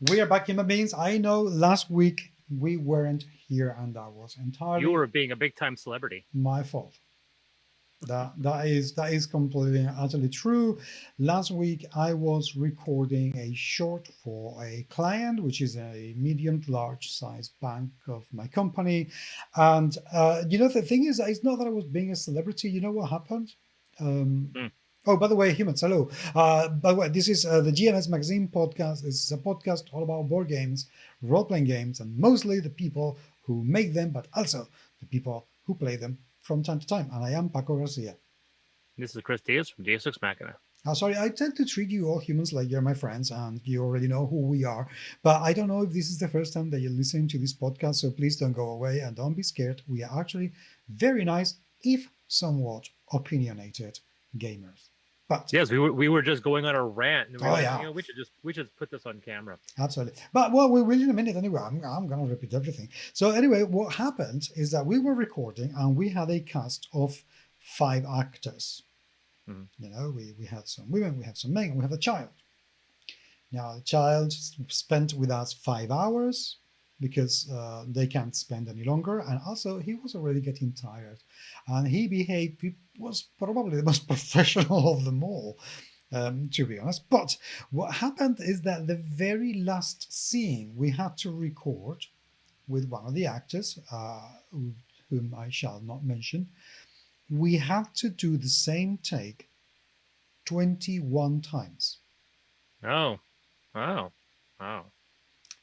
We are back, human beings. I know last week we weren't here, and that was You entirely were being a big time celebrity. my fault. That is completely and utterly true. Last week I was recording a short for a client, which is a medium to large size bank of my company, and the thing is, it's not that I was being a celebrity. You know what happened? Um, Mm. Oh, by the way, humans, hello. By the way, this is the GMS Magazine Podcast. This is a podcast all about board games, role playing games, and mostly the people who make them, but also the people who play them from time to time. And I am Paco Garcia. This is Chris Diaz from Deus Ex Machina. Sorry, I tend to treat you all humans like you're my friends and you already know who we are. But I don't know if this is the first time that you're listening to this podcast, so please don't go away and don't be scared. We are actually very nice, if somewhat opinionated gamers. But Yes, we were just going on a rant, and we were oh like, yeah, we should put this on camera. absolutely. But well, we will in a minute anyway. I'm going to repeat everything. So anyway, what happened is that we were recording and we had a cast of 5 actors. Mhm. We had some women, we had some men, and we had a child. Now the child spent with us 5 hours because they can't spend any longer, and also he was already getting tired, and he behaved. He was probably the most professional of them all, to be honest. But what happened is that the very last scene we had to record with one of the actors, whom I shall not mention, we had to do the same take 21 times. Oh, oh, oh.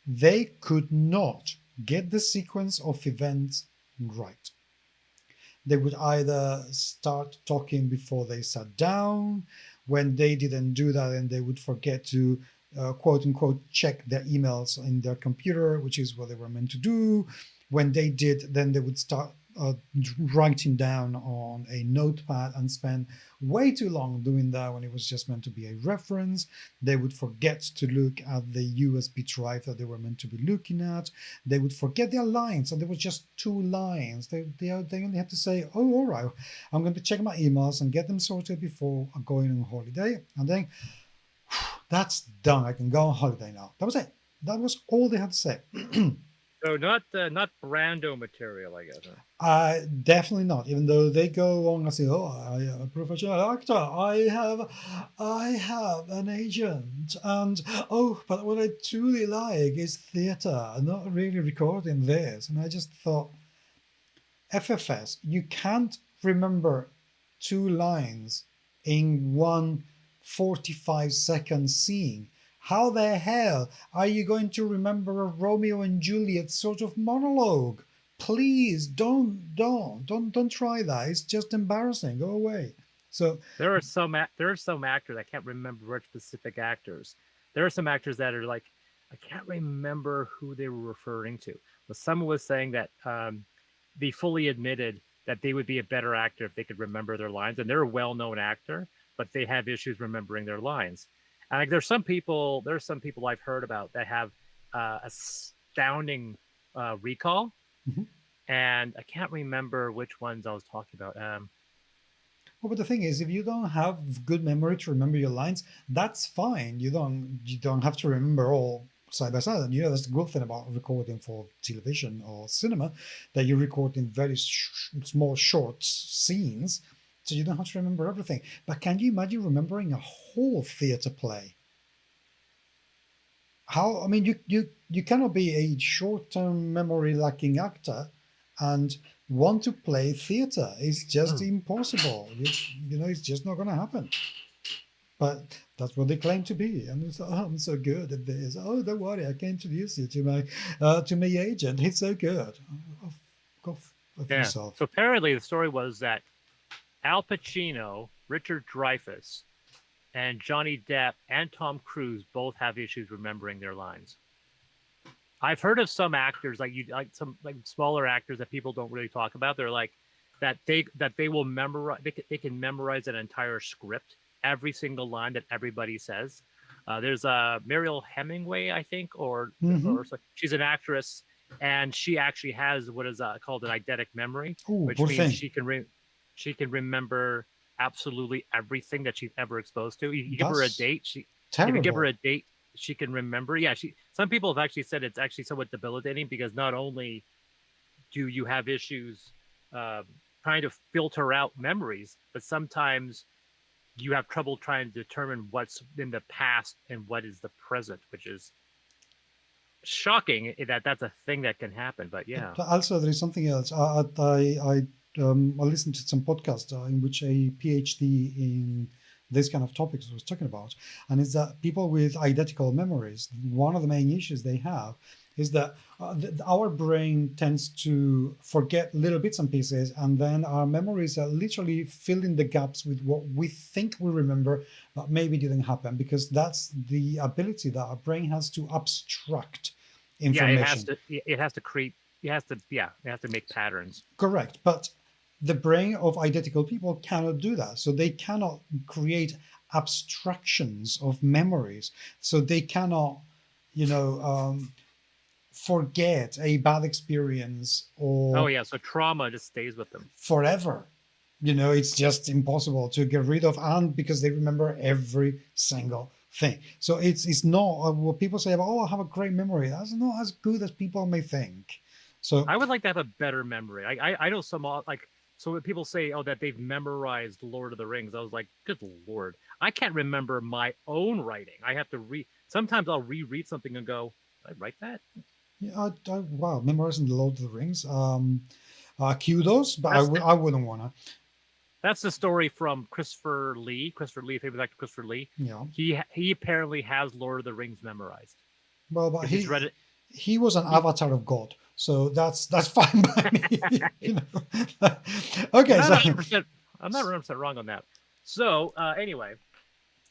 They could not get the sequence of events right. They would either start talking before they sat down. When they didn't do that, and they would forget to quote unquote check their emails in their computer, which is what they were meant to do. When they did, then they would start writing down on a notepad and spend way too long doing that when it was just meant to be a reference. They would forget to look at the USB drive that they were meant to be looking at. They would forget their lines, and there was just 2 lines. They only had to say, "Oh, all right, I'm going to check my emails and get them sorted before going on holiday," and then that's done. I can go on holiday now. That was it. That was all they had to say. So not Brando material, I guess. Huh? Definitely not. Even though they go on and say, "Oh, I am a professional actor. I have an agent, and oh, but what I truly like is theatre, not really recording this." And I just thought, FFS, you can't remember 2 lines in one 45-second scene. How the hell are you going to remember a Romeo and Juliet sort of monologue? Please don't try that. It's just embarrassing. Go away. So There are some actors, I can't remember which specific actors. There are some actors that are like, I can't remember who they were referring to, but someone was saying that they fully admitted that they would be a better actor if they could remember their lines, and they're a well-known actor, but they have issues remembering their lines. And like, there's some people I've heard about that have astounding recall, mhm. and I can't remember which ones I was talking about. Well, but the thing is, if you don't have good memory to remember your lines, that's fine. You don't have to remember all side by side. And that's the good thing about recording for television or cinema, that you record in very small, short scenes, so you don't have to remember everything. But can you imagine remembering a whole theatre play? How? I mean, you cannot be a short-term memory lacking actor and want to play theatre. It's just impossible. It's just not going to happen. But that's what they claim to be, and it's, "Oh, I'm so good at this. Oh, don't worry, I can introduce you to my agent. He's so good." Oh, go f Yeah. yourself. So apparently the story was that Al Pacino, Richard Dreyfuss, and Johnny Depp and Tom Cruise both have issues remembering their lines. I've heard of some actors, like some like smaller actors that people don't really talk about. They're like that they will memorize. They can memorize an entire script, every single line that everybody says. There's Mariel Hemingway, I think, Hmm. she's an actress, and she actually has what is called an eidetic memory, Oh, which poor means thing. she can remember absolutely everything that she's ever exposed to. You give her a That's date, if you give her terrible. a date, she can remember. Yeah, some people have actually said it's actually somewhat debilitating because not only do you have issues trying to filter out memories, but sometimes you have trouble trying to determine what's in the past and what is the present, which is shocking that that's a thing that can happen. But yeah. But also, there is something else. I listened to some podcast in which a PhD in this kind of topics was talking about, and it's that people with identical memories, one of the main issues they have is that our brain tends to forget little bits and pieces, and then our memories are literally filling the gaps with what we think we remember, but maybe didn't happen, because that's the ability that our brain has to abstract information. Yeah, it has to create. It has to make patterns. Correct, but the brain of identical people cannot do that. So they cannot create abstractions of memories. So they cannot, forget a bad experience or. Oh yeah, so trauma just stays with them forever. It's just impossible to get rid of, and because they remember every single thing. So it's not what people say about, I have a great memory. That's not as good as people may think. So I would like to have a better memory. I know some so when people say, that they've memorized Lord of the Rings, I was like, good Lord, I can't remember my own writing. I have to sometimes I'll reread something and go, did I write that? Yeah, wow, memorizing the Lord of the Rings. Kudos, but I wouldn't want to. That's the story from Christopher Lee, famous actor Christopher Lee. Yeah. He apparently has Lord of the Rings memorized. Well, but he's read it. He was an avatar of God, so that's fine by me. Okay, I'm not 100% wrong on that. So anyway,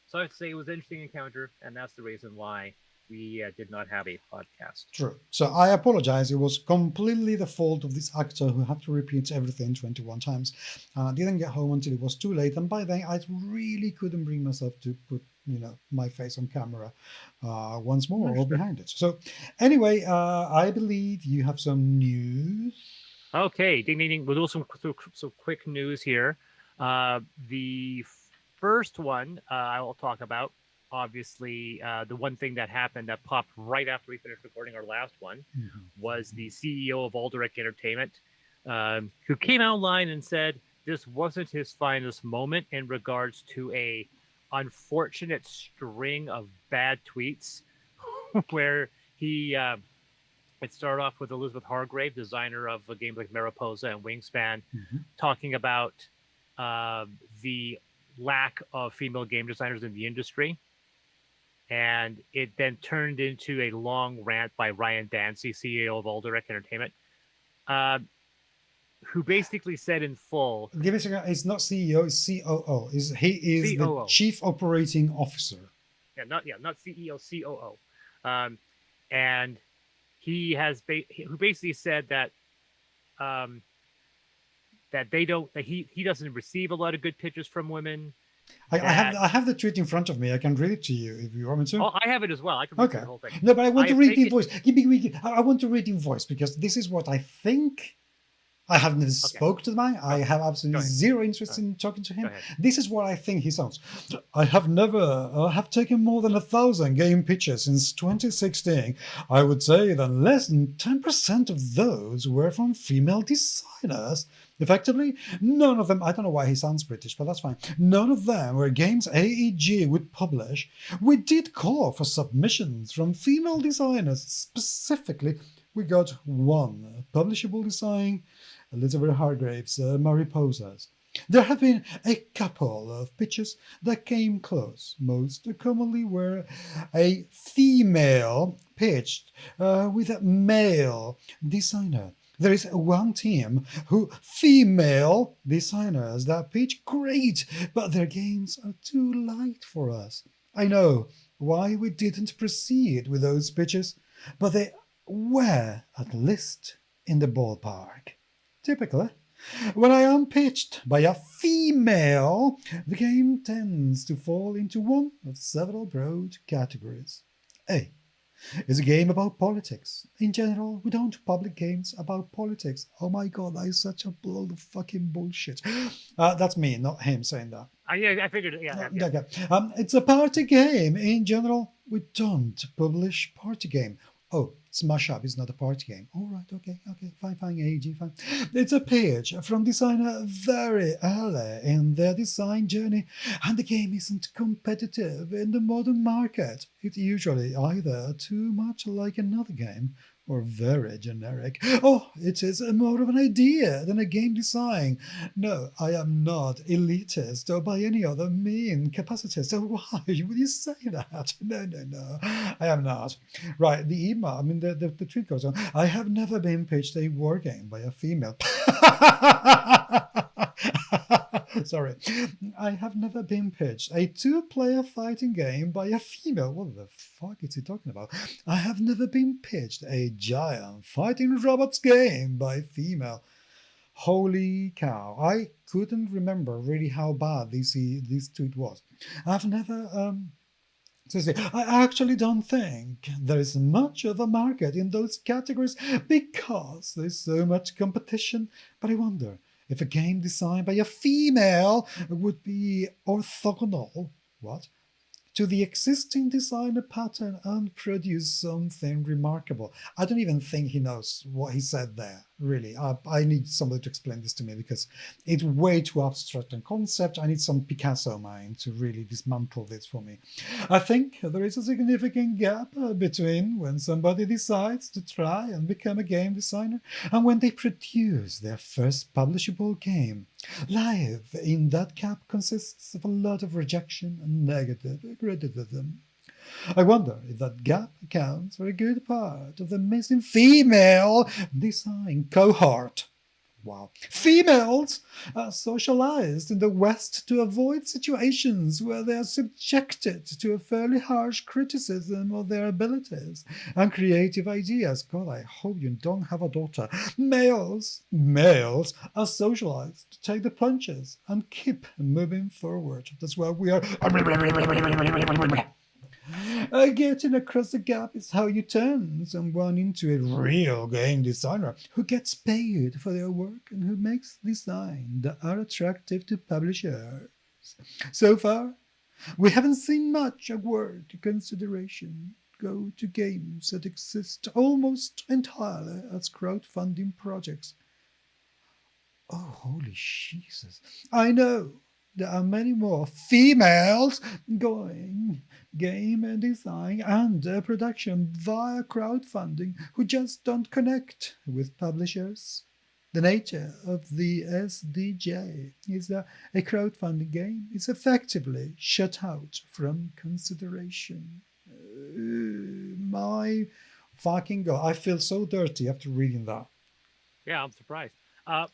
so I'd say it was an interesting encounter, and that's the reason why we did not have a podcast. True. So I apologize. It was completely the fault of this actor who had to repeat everything 21 times. And I didn't get home until it was too late. And by then, I really couldn't bring myself to put, my face on camera once more or behind it. So anyway, I believe you have some news. Okay. Ding, ding, ding. We'll do some quick news here. The first one I will talk about, obviously, the one thing that happened that popped right after we finished recording our last one was the CEO of Alderac Entertainment, who came out online and said this wasn't his finest moment in regards to a unfortunate string of bad tweets where he it started off with Elizabeth Hargrave, designer of games like Mariposa and Wingspan, talking about the lack of female game designers in the industry. And it then turned into a long rant by Ryan Dancey, CEO of Alderac Entertainment, who basically said in full... Give me a second. It's not CEO, it's COO. He is COO. The Chief Operating Officer. Not CEO, COO. And he has who basically said that that he doesn't receive a lot of good pitches from women. I have the tweet in front of me. I can read it to you if you want me to. Oh, I have it as well. I can read the whole thing. No, but I want to read in voice. I want to read in voice because this is what I think. I have never spoke to the man. I have absolutely zero interest in talking to him. This is what I think he sounds. I have never have taken more than 1,000 game pitches since 2016. I would say that less than 10% of those were from female designers. Effectively, none of them, I don't know why he sounds British, but that's fine. None of them were games AEG would publish. We did call for submissions from female designers. Specifically, we got one publishable design, Elizabeth Hargrave's Mariposas. There have been a couple of pitches that came close. Most commonly were a female pitched with a male designer. There is one team female designers that pitch great, but their games are too light for us. I know why we didn't proceed with those pitches, but they were at least in the ballpark. Typically, when I am pitched by a female, the game tends to fall into one of several broad categories. A. It's a game about politics. In general, we don't publish games about politics. Oh my god, that is such a load of fucking bullshit. That's me, not him saying that. Yeah, I figured. Yeah. Okay. It's a party game. In general, we don't publish party game. Oh, Smash Up is not a party game. All right, okay, fine, AG, fine. It's a page from designer very early in their design journey, and the game isn't competitive in the modern market. It's usually either too much like another game or very generic. Oh, it is more of an idea than a game design. No, I am not elitist or by any other mean capacity. So why would you say that? No, I am not. Right, the email, I mean, the tweet goes on. I have never been pitched a war game by a female. Sorry. I have never been pitched a two-player fighting game by a female. What the fuck is he talking about? I have never been pitched a giant fighting robots game by a female. Holy cow. I couldn't remember really how bad this tweet was. I've never... I actually don't think there is much of a market in those categories because there's so much competition. But I wonder if a game designed by a female would be orthogonal, to the existing designer pattern and produce something remarkable. I don't even think he knows what he said there, really. I need somebody to explain this to me because it's way too abstract and concept. I need some Picasso mind to really dismantle this for me. I think there is a significant gap between when somebody decides to try and become a game designer and when they produce their first publishable game. Life in that gap consists of a lot of rejection and negative criticism. I wonder if that gap accounts for a good part of the missing female design cohort. Wow. Females are socialized in the West to avoid situations where they are subjected to a fairly harsh criticism of their abilities and creative ideas. God, I hope you don't have a daughter. Males are socialized to take the punches and keep moving forward. That's why we are... Getting across the gap is how you turn someone into a real game designer who gets paid for their work and who makes designs that are attractive to publishers. So far, we haven't seen much award consideration go to games that exist almost entirely as crowdfunding projects. Oh, holy Jesus. I know there are many more females going game and design and production via crowdfunding who just don't connect with publishers. The nature of the SDJ is that a crowdfunding game is effectively shut out from consideration. My fucking God. I feel so dirty after reading that. Yeah, I'm surprised.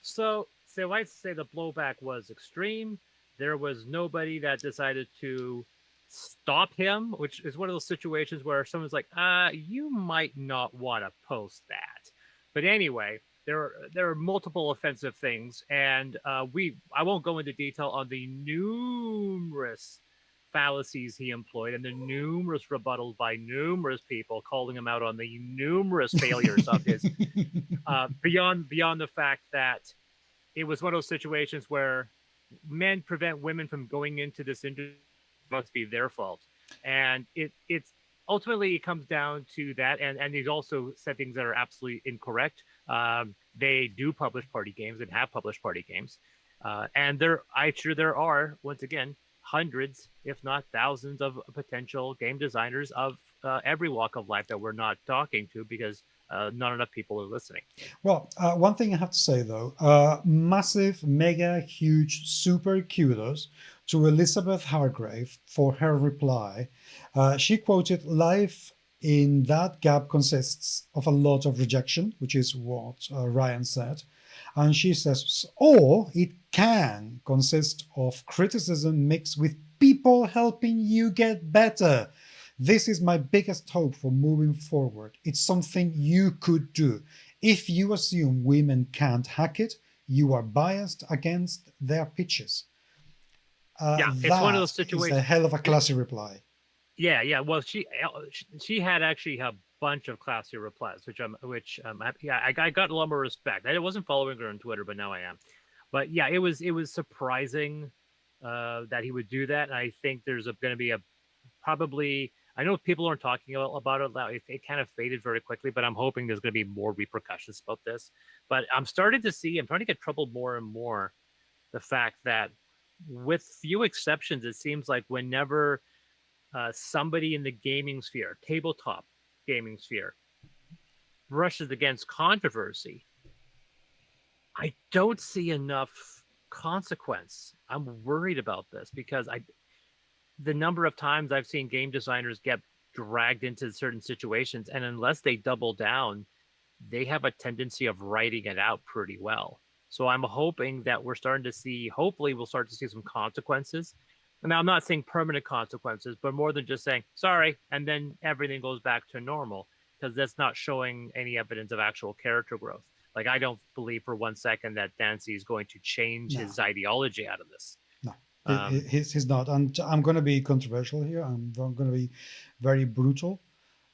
So I'd say the blowback was extreme. There was nobody that decided to stop him, which is one of those situations where someone's like, you might not want to post that. But anyway, there are multiple offensive things, and I won't go into detail on the numerous fallacies he employed and the numerous rebuttals by numerous people calling him out on the numerous failures of his beyond the fact that it was one of those situations where men prevent women from going into this industry. Must be their fault, and it's ultimately it comes down to that. And he's also said things that are absolutely incorrect. They do publish party games and have published party games, and I'm sure there are, once again, hundreds, if not thousands, of potential game designers of every walk of life that we're not talking to because not enough people are listening. Well, one thing I have to say though, massive, mega, huge, super kudos to Elizabeth Hargrave for her reply. She quoted, "Life in that gap consists of a lot of rejection," which is what Ryan said. And she says, or it can consist of criticism mixed with people helping you get better. This is my biggest hope for moving forward. It's something you could do. If you assume women can't hack it, you are biased against their pitches. It's one of those situations. It's a hell of a classy reply. Yeah. Well, she had actually a bunch of classy replies, I got a lot more respect. I wasn't following her on Twitter, but now I am. But yeah, it was surprising that he would do that. And I think there's going to be a probably. I know people aren't talking about it now. It kind of faded very quickly, but I'm hoping there's going to be more repercussions about this. But I'm starting to get troubled more and more. The fact that, with few exceptions, it seems like whenever somebody in the gaming sphere, tabletop gaming sphere, brushes against controversy, I don't see enough consequence. I'm worried about this because the number of times I've seen game designers get dragged into certain situations, and unless they double down, they have a tendency of writing it out pretty well. So I'm hoping that hopefully we'll start to see some consequences. And I'm not saying permanent consequences, but more than just saying sorry, and then everything goes back to normal, because that's not showing any evidence of actual character growth. Like, I don't believe for one second that Dancey is going to change his ideology out of this. No, he's not. And I'm going to be controversial here. I'm going to be very brutal.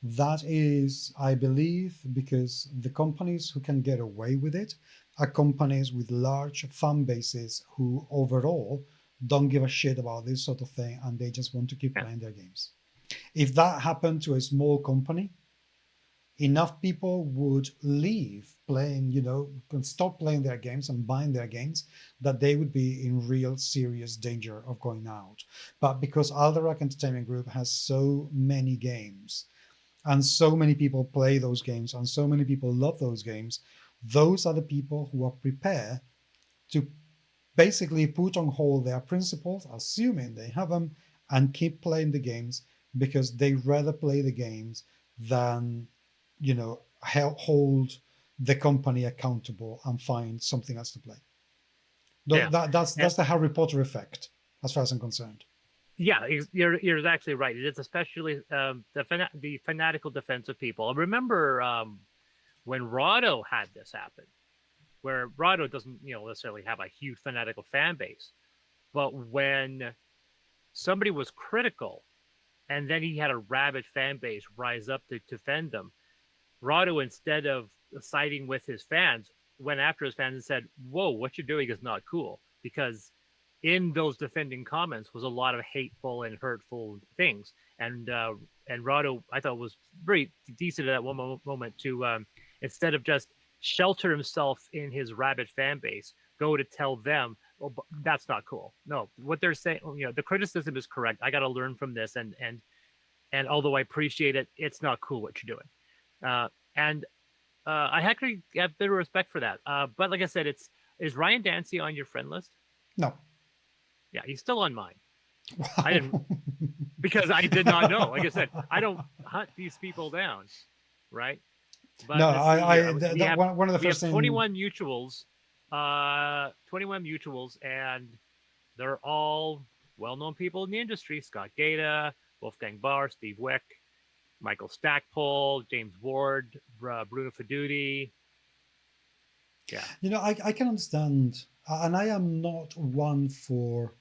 That is, I believe, because the companies who can get away with it are companies with large fan bases who overall don't give a shit about this sort of thing, and they just want to keep playing their games. If that happened to a small company, enough people would leave playing, stop playing their games and buying their games, that they would be in real serious danger of going out. But because Alderac Entertainment Group has so many games, and so many people play those games, and so many people love those games, those are the people who are prepared to basically put on hold their principles, assuming they have them, and keep playing the games, because they rather play the games than, hold the company accountable and find something else to play. That's the Harry Potter effect, as far as I'm concerned. Yeah, you're actually right. It is especially the fanatical defense of people. I remember when Rahdo had this happen, where Rahdo doesn't necessarily have a huge fanatical fan base, but when somebody was critical, and then he had a rabid fan base rise up to defend them, Rahdo, instead of siding with his fans, went after his fans and said, "Whoa, what you're doing is not cool," because in those defending comments was a lot of hateful and hurtful things. And Rahdo, I thought, was very decent at that one moment to, instead of just shelter himself in his rabid fan base, go to tell them, "Well, that's not cool." No, what they're saying, the criticism is correct. I got to learn from this, and although I appreciate it, it's not cool what you're doing. And I actually have a bit of respect for that. But like I said, is Ryan Dancey on your friend list? No. Yeah, he's still on mine. Wow. I didn't, because I did not know. Like I said, I don't hunt these people down, right? But no, one of the first things. 21 mutuals, and they're all well-known people in the industry: Scott Gata, Wolfgang Barr, Steve Wick, Michael Stackpole, James Ward, Bruno Feduti. Yeah. I can understand, and I am not one for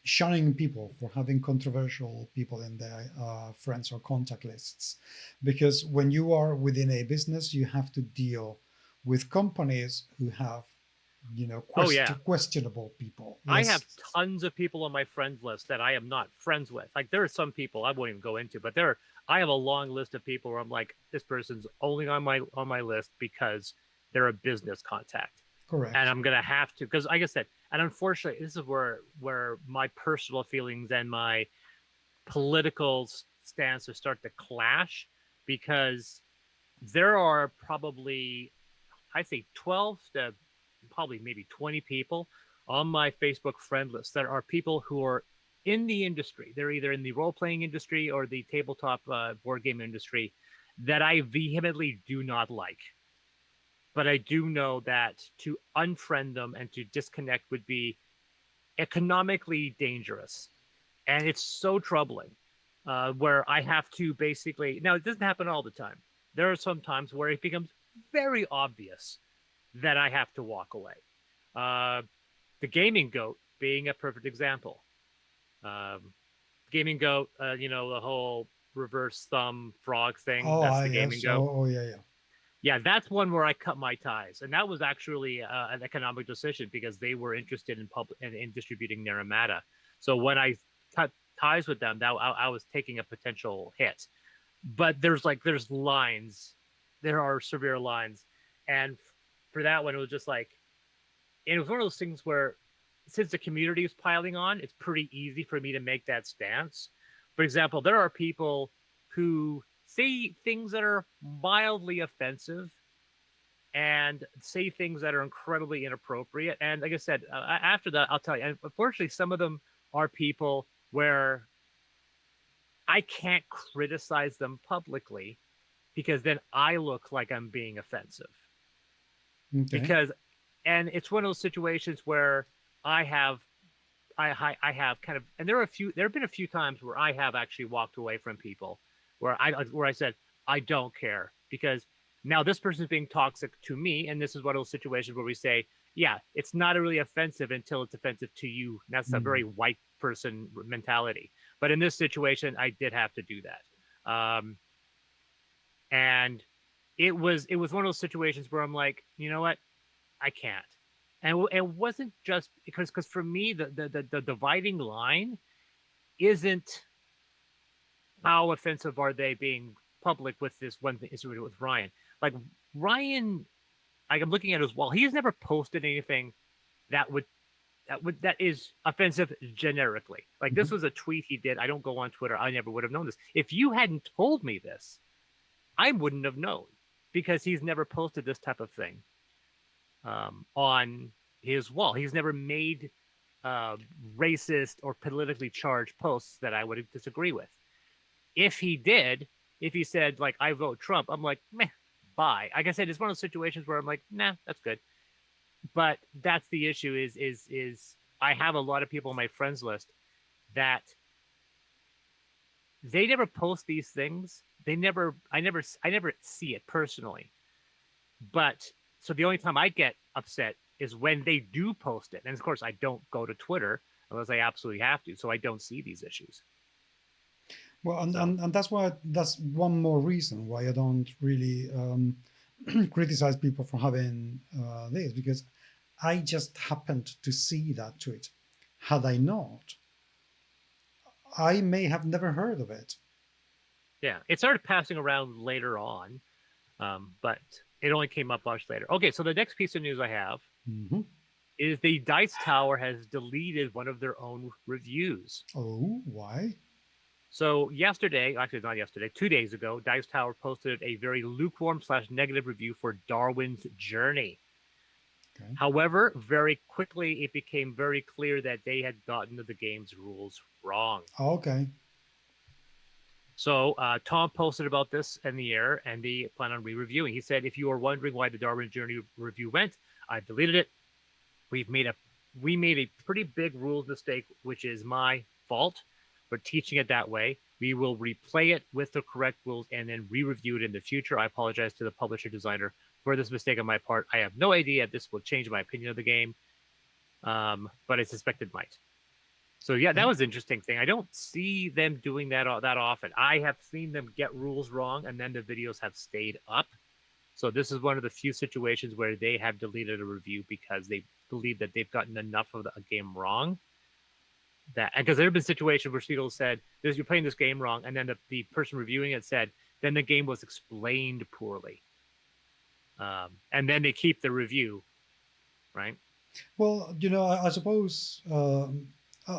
shunning people for having controversial people in their friends or contact lists, because when you are within a business, you have to deal with companies who have questionable people. I have tons of people on my friends list that I am not friends with. Like, there are some people I won't even go into, but I have a long list of people where I'm like, this person's only on my list because they're a business contact. Correct. And I'm gonna have to, because like I said, and unfortunately, this is where my personal feelings and my political stances start to clash, because there are probably, I'd say, 12 to probably maybe 20 people on my Facebook friend list that are people who are in the industry. They're either in the role-playing industry or the tabletop board game industry, that I vehemently do not like. But I do know that to unfriend them and to disconnect would be economically dangerous. And it's so troubling, where I have to basically... Now, it doesn't happen all the time. There are some times where it becomes very obvious that I have to walk away. The Gaming Goat being a perfect example. Gaming Goat, the whole reverse thumb frog thing. Oh, That's the Gaming yes. Goat. Oh, yeah, yeah. Yeah, that's one where I cut my ties, and that was actually an economic decision because they were interested in distributing their Amata. So when I cut ties with them, I was taking a potential hit. But there's lines, there are severe lines, and for that one, it was just like, it was one of those things where, since the community is piling on, it's pretty easy for me to make that stance. For example, there are people who say things that are mildly offensive and say things that are incredibly inappropriate. And like I said, after that, I'll tell you, unfortunately, some of them are people where I can't criticize them publicly because then I look like I'm being offensive. Okay. And it's one of those situations where I have kind of, and there have been a few times where I have actually walked away from people where I said, I don't care, because now this person's being toxic to me. And this is one of those situations where we say, yeah, it's not really offensive until it's offensive to you. And that's a very white person mentality. But in this situation, I did have to do that. And it was one of those situations where I'm like, you know what? I can't. And it wasn't just because for me, the dividing line isn't how offensive are they being public with this one thing with Ryan. Like Ryan, I'm looking at his wall. He's never posted anything that is offensive generically. Like this was a tweet he did. I don't go on Twitter. I never would have known this. If you hadn't told me this, I wouldn't have known, because he's never posted this type of thing on his wall. He's never made racist or politically charged posts that I would disagree with. If he did, if he said, like, I vote Trump, I'm like, meh, bye. Like I said, it's one of those situations where I'm like, nah, that's good. But that's the issue is I have a lot of people on my friends list that they never post these things. I never see it personally. But so the only time I get upset is when they do post it. And of course, I don't go to Twitter unless I absolutely have to. So I don't see these issues. Well, and that's one more reason why I don't really criticize people for having this, because I just happened to see that tweet. Had I not, I may have never heard of it. Yeah, it started passing around later on, but it only came up much later. Okay, so the next piece of news I have is the Dice Tower has deleted one of their own reviews. Oh, why? So yesterday, actually not yesterday, 2 days ago, Dice Tower posted a very lukewarm / negative review for Darwin's Journey. Okay. However, very quickly it became very clear that they had gotten the game's rules wrong. Okay. So Tom posted about this in the air, and they plan on re-reviewing. He said, if you are wondering why the Darwin Journey review went, I deleted it. We made a pretty big rules mistake, which is my fault for teaching it that way. We will replay it with the correct rules and then re-review it in the future. I apologize to the publisher designer for this mistake on my part. I have no idea if this will change my opinion of the game, but I suspect it might. So yeah, that was an interesting thing. I don't see them doing that often. I have seen them get rules wrong, and then the videos have stayed up. So this is one of the few situations where they have deleted a review because they believe that they've gotten enough of a game wrong. Because there have been situations where people said, you're playing this game wrong, and then the person reviewing it said, then the game was explained poorly. And then they keep the review, right? Well, I suppose...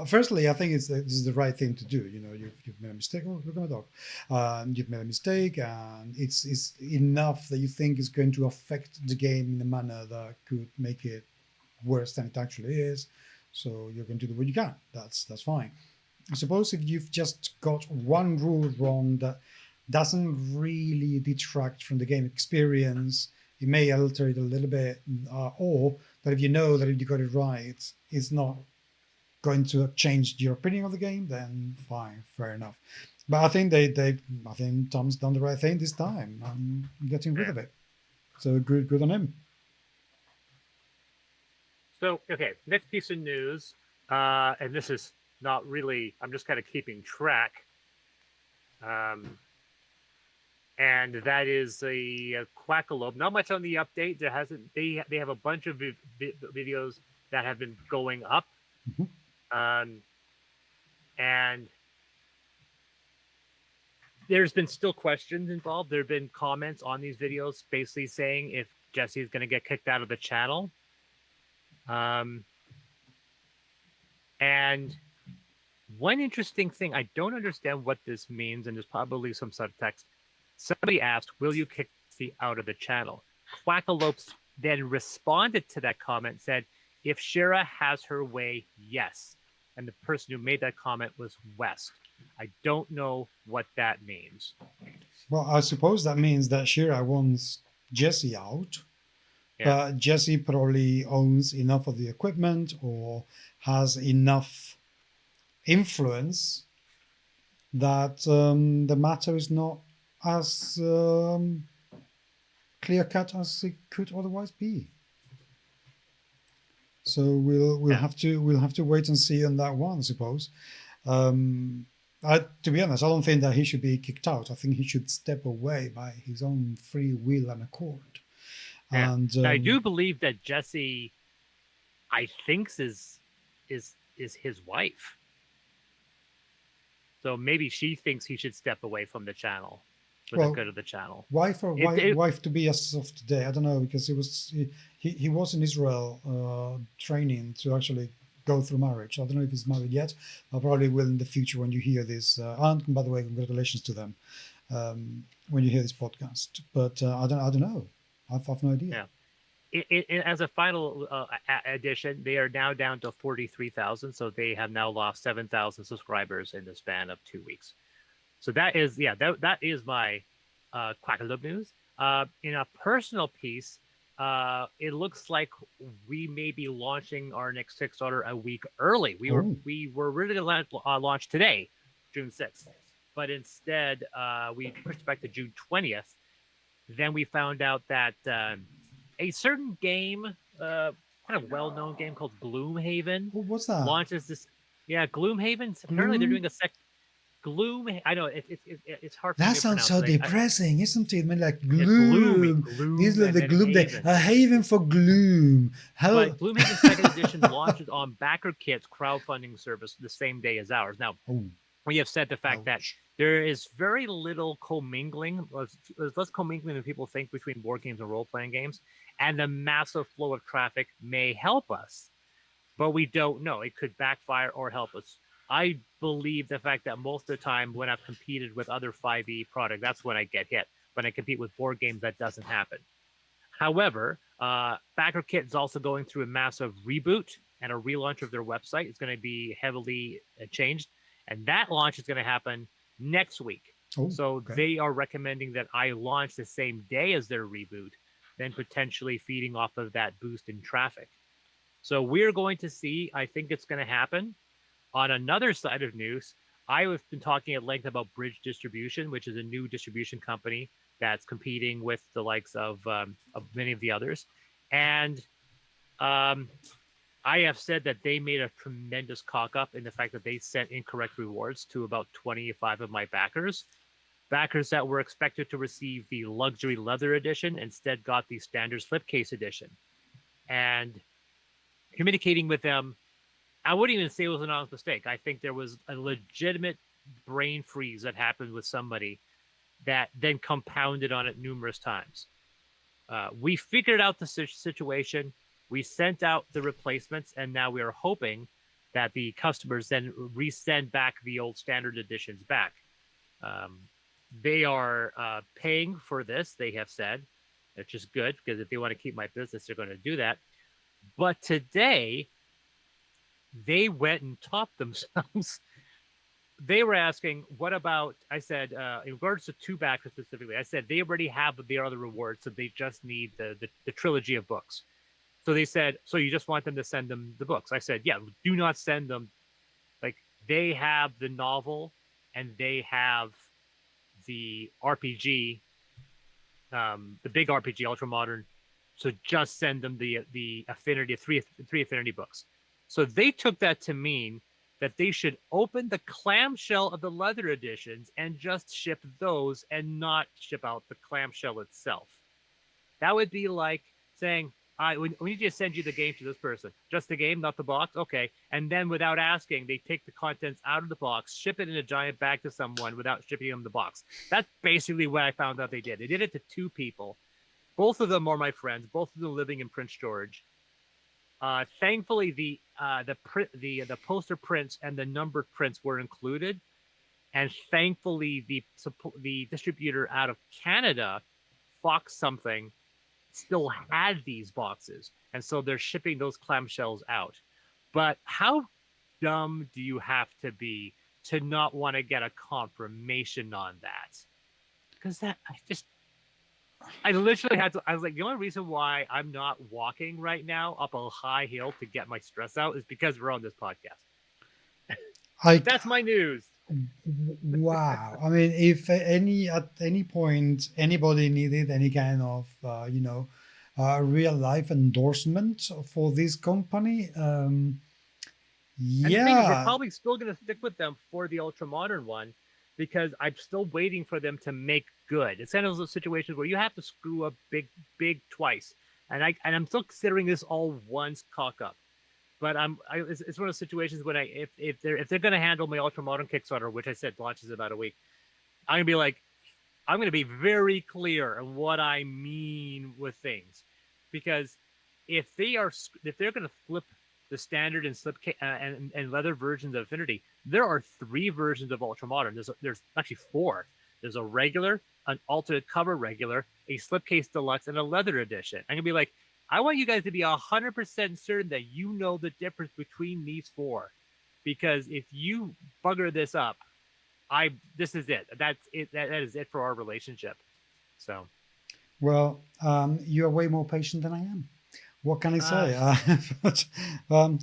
firstly, I think this is the right thing to do. You've made a mistake. Oh, look at my dog. You've made a mistake, and it's enough that you think is going to affect the game in a manner that could make it worse than it actually is. So you're going to do what you can. That's fine. I suppose if you've just got one rule wrong that doesn't really detract from the game experience, it may alter it a little bit, or that if you know that if you got it right, it's not going to change your opinion of the game, then fine, fair enough. But I think I think Tom's done the right thing this time. I'm getting rid of it. So good on him. So okay, next piece of news, and this is not really. I'm just kind of keeping track. And that is a Quackalope. Not much on the update. There hasn't. They have a bunch of videos that have been going up, and there's been still questions involved. There have been comments on these videos basically saying if Jesse is going to get kicked out of the channel. And one interesting thing, I don't understand what this means, and there's probably some subtext. Somebody asked, will you kick Jesse out of the channel? Quackalope then responded to that comment, said, if Shira has her way, yes. And the person who made that comment was West. I don't know what that means. Well, I suppose that means that Shira wants Jesse out, but Jesse probably owns enough of the equipment or has enough influence that the matter is not as clear-cut as it could otherwise be. So we'll have to wait and see on that one, I suppose. To be honest, I don't think that he should be kicked out. I think he should step away by his own free will and accord. Yeah. And I do believe that Jesse, I think, is his wife. So maybe she thinks he should step away from the channel for the good of the channel. Wife to be as of today, I don't know, because he was in Israel training to actually go through marriage. I don't know if he's married yet. I probably will in the future when you hear this. And by the way, congratulations to them when you hear this podcast. But I don't know. I've no idea. Yeah. As a final addition, they are now down to 43,000. So they have now lost 7,000 subscribers in the span of 2 weeks. So that is my Quackalope news. In a personal piece, it looks like we may be launching our next Kickstarter a week early. We were really going to launch today, June 6th, but instead we pushed back to June 20th. Then we found out that a certain game, kind of well-known game called Gloomhaven, what's that? launches this. Yeah, Gloomhaven. Apparently, they're doing a Gloom. I know it's hard. That sounds so depressing, isn't it? I mean, like gloom. These are the gloom. A haven for gloom. But Gloomhaven Second Edition launches on BackerKit's crowdfunding service the same day as ours. Now, we have said the fact that there is very little commingling. There's less commingling than people think between board games and role-playing games, and the massive flow of traffic may help us, but we don't know. It could backfire or help us. I believe the fact that most of the time when I've competed with other 5e products, that's when I get hit. When I compete with board games, that doesn't happen. However, BackerKit is also going through a massive reboot and a relaunch of their website. It's going to be heavily changed, and that launch is going to happen next week. They are recommending that I launch the same day as their reboot, then potentially feeding off of that boost in traffic. So we're going to see. I think it's going to happen. On another side of news, I have been talking at length about Bridge Distribution, which is a new distribution company that's competing with the likes of many of the others. And I have said that they made a tremendous cock-up in the fact that they sent incorrect rewards to about 25 of my backers. Backers that were expected to receive the luxury leather edition instead got the standard slipcase edition. And communicating with them, I wouldn't even say it was an honest mistake. I think there was a legitimate brain freeze that happened with somebody that then compounded on it numerous times. We figured out the situation. We sent out the replacements, and now we are hoping that the customers then resend back the old standard editions back. They are paying for this, they have said, which is good, because if they want to keep my business, they're going to do that. But today, they went and topped themselves. They were asking, what about, I said, in regards to two backers specifically, I said they already have their other rewards, so they just need the trilogy of books. So they said, so you just want them to send them the books? I said, yeah, do not send them. Like, they have the novel and they have the RPG, the big RPG, Ultramodern. So just send them the Affinity, three Affinity books. So they took that to mean that they should open the clamshell of the leather editions and just ship those and not ship out the clamshell itself. That would be like saying, we need to send you the game to this person. Just the game, not the box? Okay. And then without asking, they take the contents out of the box, ship it in a giant bag to someone without shipping them the box. That's basically what I found out they did. They did it to two people. Both of them are my friends, both of them living in Prince George. Thankfully, the poster prints and the numbered prints were included, and thankfully the distributor out of Canada, Fox something, still had these boxes, and so they're shipping those clamshells out. But how dumb do you have to be to not want to get a confirmation on that? Because I literally had to. I was like, the only reason why I'm not walking right now up a high hill to get my stress out is because we're on this podcast. That's my news. Wow. I mean, if at any point anybody needed any kind of real life endorsement for this company, And the thing is, we're probably still going to stick with them for the ultra modern one, because I'm still waiting for them to make good. It's one of those situations where you have to screw up big twice, and I'm still considering this all once cock up. But it's one of those situations when if they're going to handle my ultra modern Kickstarter, which I said launches in about a week, I'm going to be very clear on what I mean with things, because if they're going to flip the standard and slip and leather versions of Affinity, there are 3 versions of ultra modern. There's actually 4. There's a regular, an alternate cover regular, a slipcase deluxe, and a leather edition. I'm gonna be like, I want you guys to be 100% certain that you know the difference between these 4, because if you bugger this up, this is it. That's it. That is it for our relationship. So, well, you are way more patient than I am. What can I say? But,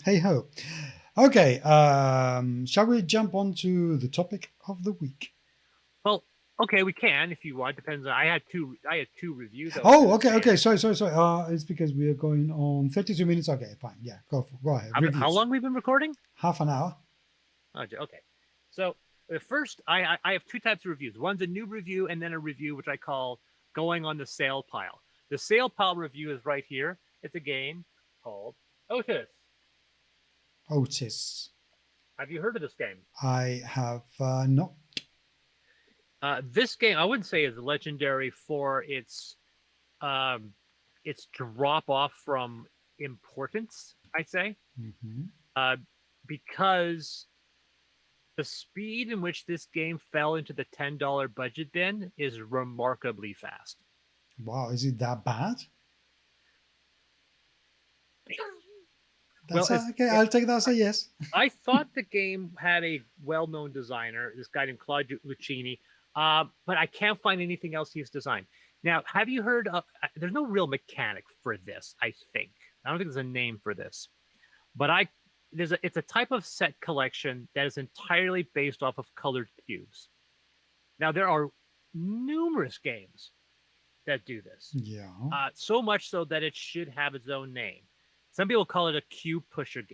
hey ho. Okay, shall we jump on to the topic of the week? Well, okay, we can if you want. Depends on. I had two reviews. Oh, okay. Sorry. It's because we are going on 32 minutes. Okay, fine. Yeah, go ahead. How long we've been recording? Half an hour. Okay. So first, I have 2 types of reviews. One's a new review, and then a review which I call going on the sale pile. The sale pile review is right here. It's a game called OTYS. OTYS. Have you heard of this game? I have not. This game, I wouldn't say is legendary for its drop off from importance, I'd say. Mm-hmm. Because the speed in which this game fell into the $10 budget bin is remarkably fast. Wow, is it that bad? Okay, I'll take that as a yes. I thought the game had a well-known designer, this guy named Claude Lucchini, but I can't find anything else he's designed. Now, have you heard of... there's no real mechanic for this, I think. I don't think there's a name for this. But it's a type of set collection that is entirely based off of colored cubes. Now, there are numerous games that do this. Yeah. So much so that it should have its own name. Some people call it a cube pusher,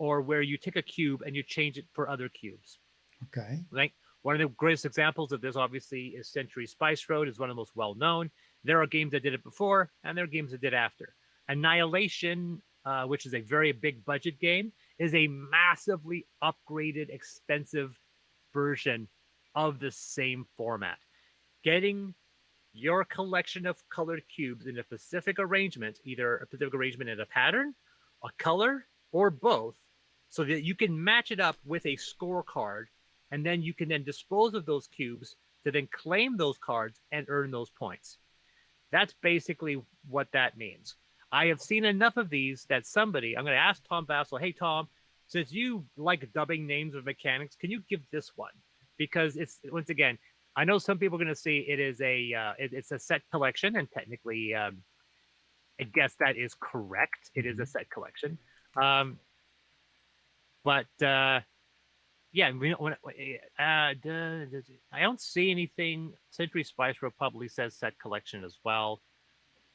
or where you take a cube and you change it for other cubes. Okay. Like one of the greatest examples of this, obviously, is Century Spice Road. Is one of the most well known. There are games that did it before, and there are games that did after. Annihilation, which is a very big budget game, is a massively upgraded, expensive version of the same format. Getting your collection of colored cubes in a specific arrangement, either a specific arrangement in a pattern, a color, or both, so that you can match it up with a scorecard, and then you can then dispose of those cubes to then claim those cards and earn those points. That's basically what that means. I have seen enough of these that I'm going to ask Tom Vassell, hey, Tom, since you like dubbing names of mechanics, can you give this one? Because it's, once again, I know some people are going to say it is it's a set collection, and technically, I guess that is correct. It is a set collection. But yeah, I don't see anything. Century Spice Road probably says set collection as well.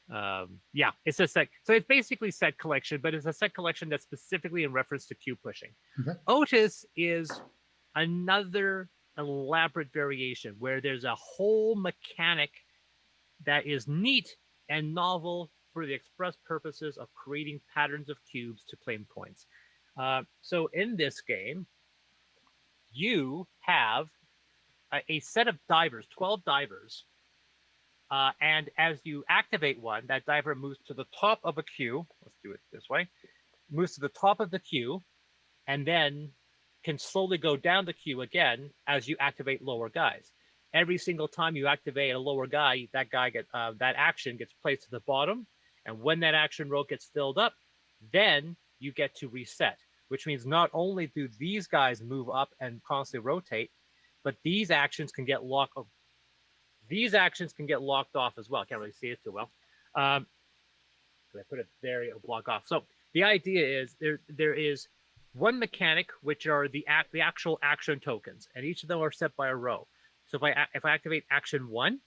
Yeah, it's a set. So it's basically set collection, but it's a set collection that's specifically in reference to cube pushing. Okay. OTYS is another elaborate variation where there's a whole mechanic that is neat and novel for the express purposes of creating patterns of cubes to claim points. So in this game, you have a set of divers, 12 divers, and as you activate one, that diver moves to the top of a queue. Let's do it this way. Moves to the top of the queue, and then can slowly go down the queue again as you activate lower guys. Every single time you activate a lower guy, that action gets placed to the bottom, and when that action row gets filled up, then you get to reset. Which means not only do these guys move up and constantly rotate, but these actions can get locked. These actions can get locked off as well. I can't really see it too well. I put it there, it'll block off. So the idea is there is one mechanic, which are the actual action tokens, and each of them are set by a row. So if I activate action 1,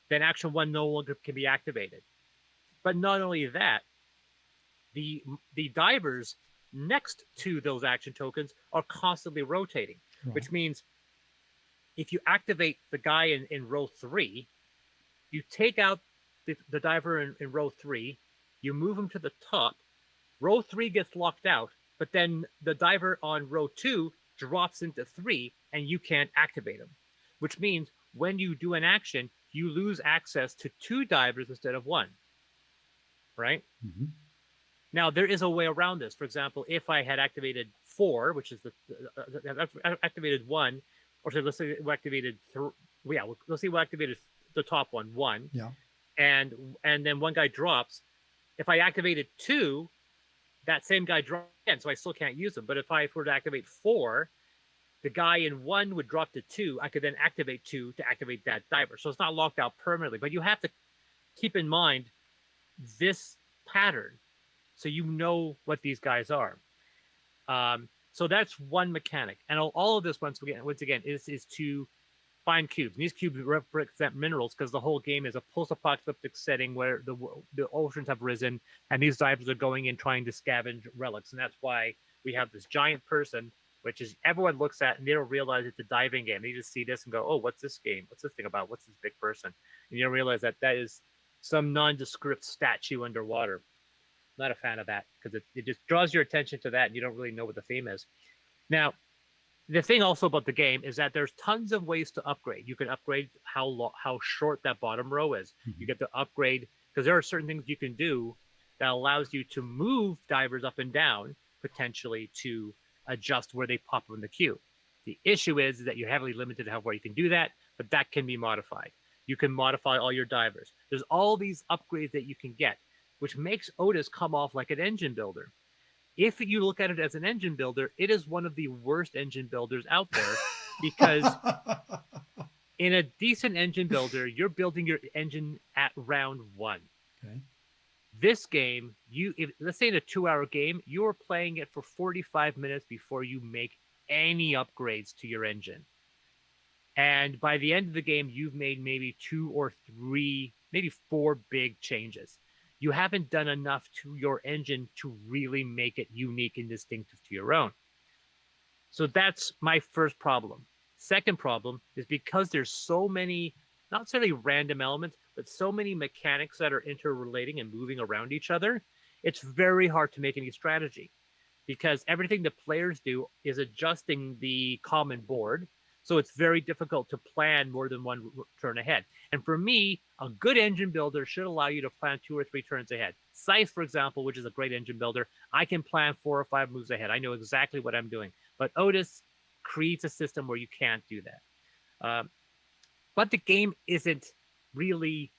then action 1 no longer can be activated. But not only that, the divers next to those action tokens are constantly rotating, which means if you activate the guy in row 3, you take out the diver in row 3, you move him to the top, row 3 gets locked out, but then the diver on row 2 drops into 3 and you can't activate him, which means when you do an action, you lose access to 2 divers instead of 1, right? Mm-hmm. Now, there is a way around this. For example, if I had activated 4, which is activated 1, or so let's say we activated let's say we activated the top one, 1, and then one guy drops. If I activated 2, that same guy drops again, so I still can't use him. But if I were to activate 4, the guy in 1 would drop to 2. I could then activate 2 to activate that diver. So it's not locked out permanently, but you have to keep in mind this pattern so you know what these guys are. So that's one mechanic. And all of this, once again, is to find cubes. And these cubes represent minerals because the whole game is a post-apocalyptic setting where the oceans have risen and these divers are going in trying to scavenge relics. And that's why we have this giant person, which is everyone looks at and they don't realize it's a diving game. They just see this and go, oh, what's this game? What's this thing about? What's this big person? And you don't realize that is some nondescript statue underwater. Not a fan of that because it just draws your attention to that and you don't really know what the theme is. Now, the thing also about the game is that there's tons of ways to upgrade. You can upgrade how short that bottom row is. Mm-hmm. You get to upgrade because there are certain things you can do that allows you to move divers up and down potentially to adjust where they pop in the queue. The issue is that you're heavily limited to how far you can do that, but that can be modified. You can modify all your divers. There's all these upgrades that you can get, which makes OTYS come off like an engine builder. If you look at it as an engine builder, it is one of the worst engine builders out there because in a decent engine builder, you're building your engine at round 1. Okay. This game, let's say in a 2-hour game, you're playing it for 45 minutes before you make any upgrades to your engine. And by the end of the game, you've made maybe 2 or 3, maybe 4 big changes. You haven't done enough to your engine to really make it unique and distinctive to your own. So that's my first problem. Second problem is because there's so many, not necessarily random elements, but so many mechanics that are interrelating and moving around each other, it's very hard to make any strategy because everything the players do is adjusting the common board. So it's very difficult to plan more than one turn ahead. And for me, a good engine builder should allow you to plan 2 or 3 turns ahead. Scythe, for example, which is a great engine builder, I can plan 4 or 5 moves ahead. I know exactly what I'm doing. But OTYS creates a system where you can't do that. But the game isn't really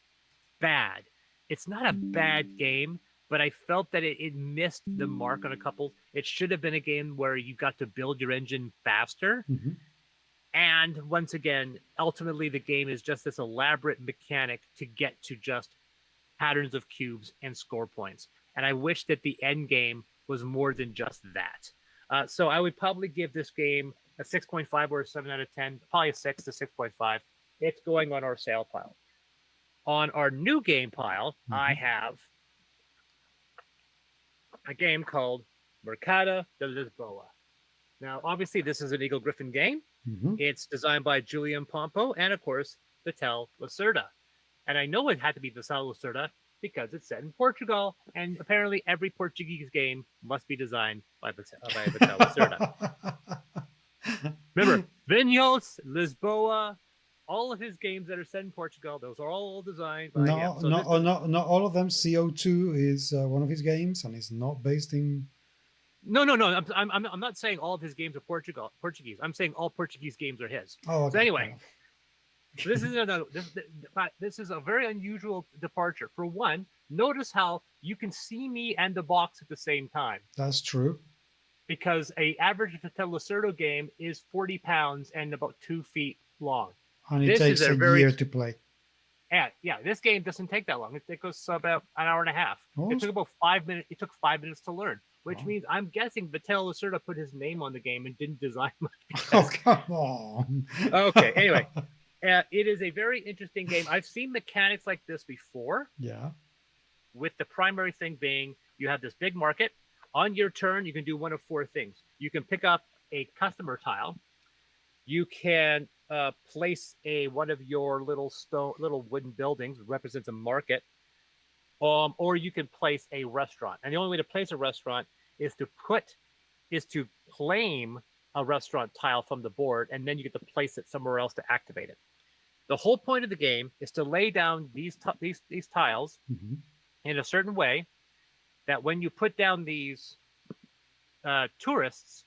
bad. It's not a bad game, but I felt that it missed the mark on a couple. It should have been a game where you got to build your engine faster. Mm-hmm. And once again, ultimately, the game is just this elaborate mechanic to get to just patterns of cubes and score points. And I wish that the end game was more than just that. So I would probably give this game a 6.5 or a 7 out of 10, probably a 6 to 6.5. It's going on our sale pile. On our new game pile, I Mm-hmm. have a game called Mercado de Lisboa. Now, obviously, this is an Eagle Griffin game. Mm-hmm. It's designed by Julian Pompo and, of course, Vital Lacerda. And I know it had to be Vital Lacerda because it's set in Portugal, and apparently every Portuguese game must be designed by Vital Lacerda. Remember, Vinhos, Lisboa, all of his games that are set in Portugal, those are all designed by him. No, So no, this oh, is not all of them. CO2 is one of his games, and it's not based in. no. I'm not saying all of his games are Portuguese. I'm saying all Portuguese games are his. Oh, So okay. anyway, this is a very unusual departure. For one, notice how you can see me and the box at the same time, That's true. because a average Lacerdo game is 40 pounds and about 2 feet long. And it This takes is a a very year to play. yeah, this game doesn't take that long. It goes about an hour and a half. Oh, It took about 5 minutes. It took 5 minutes to learn, which Oh. means I'm guessing Vital Lacerda put his name on the game and didn't design much. oh, come on. Okay, anyway, it is a very interesting game. I've seen mechanics like this before, Yeah. with the primary thing being you have this big market. On your turn, you can do one of four things. You can pick up a customer tile. You can place one of your little wooden buildings that represents a market, or you can place a restaurant. And the only way to place a restaurant is to claim a restaurant tile from the board, and then you get to place it somewhere else to activate it. The whole point of the game is to lay down these tiles Mm-hmm. in a certain way that when you put down these tourists,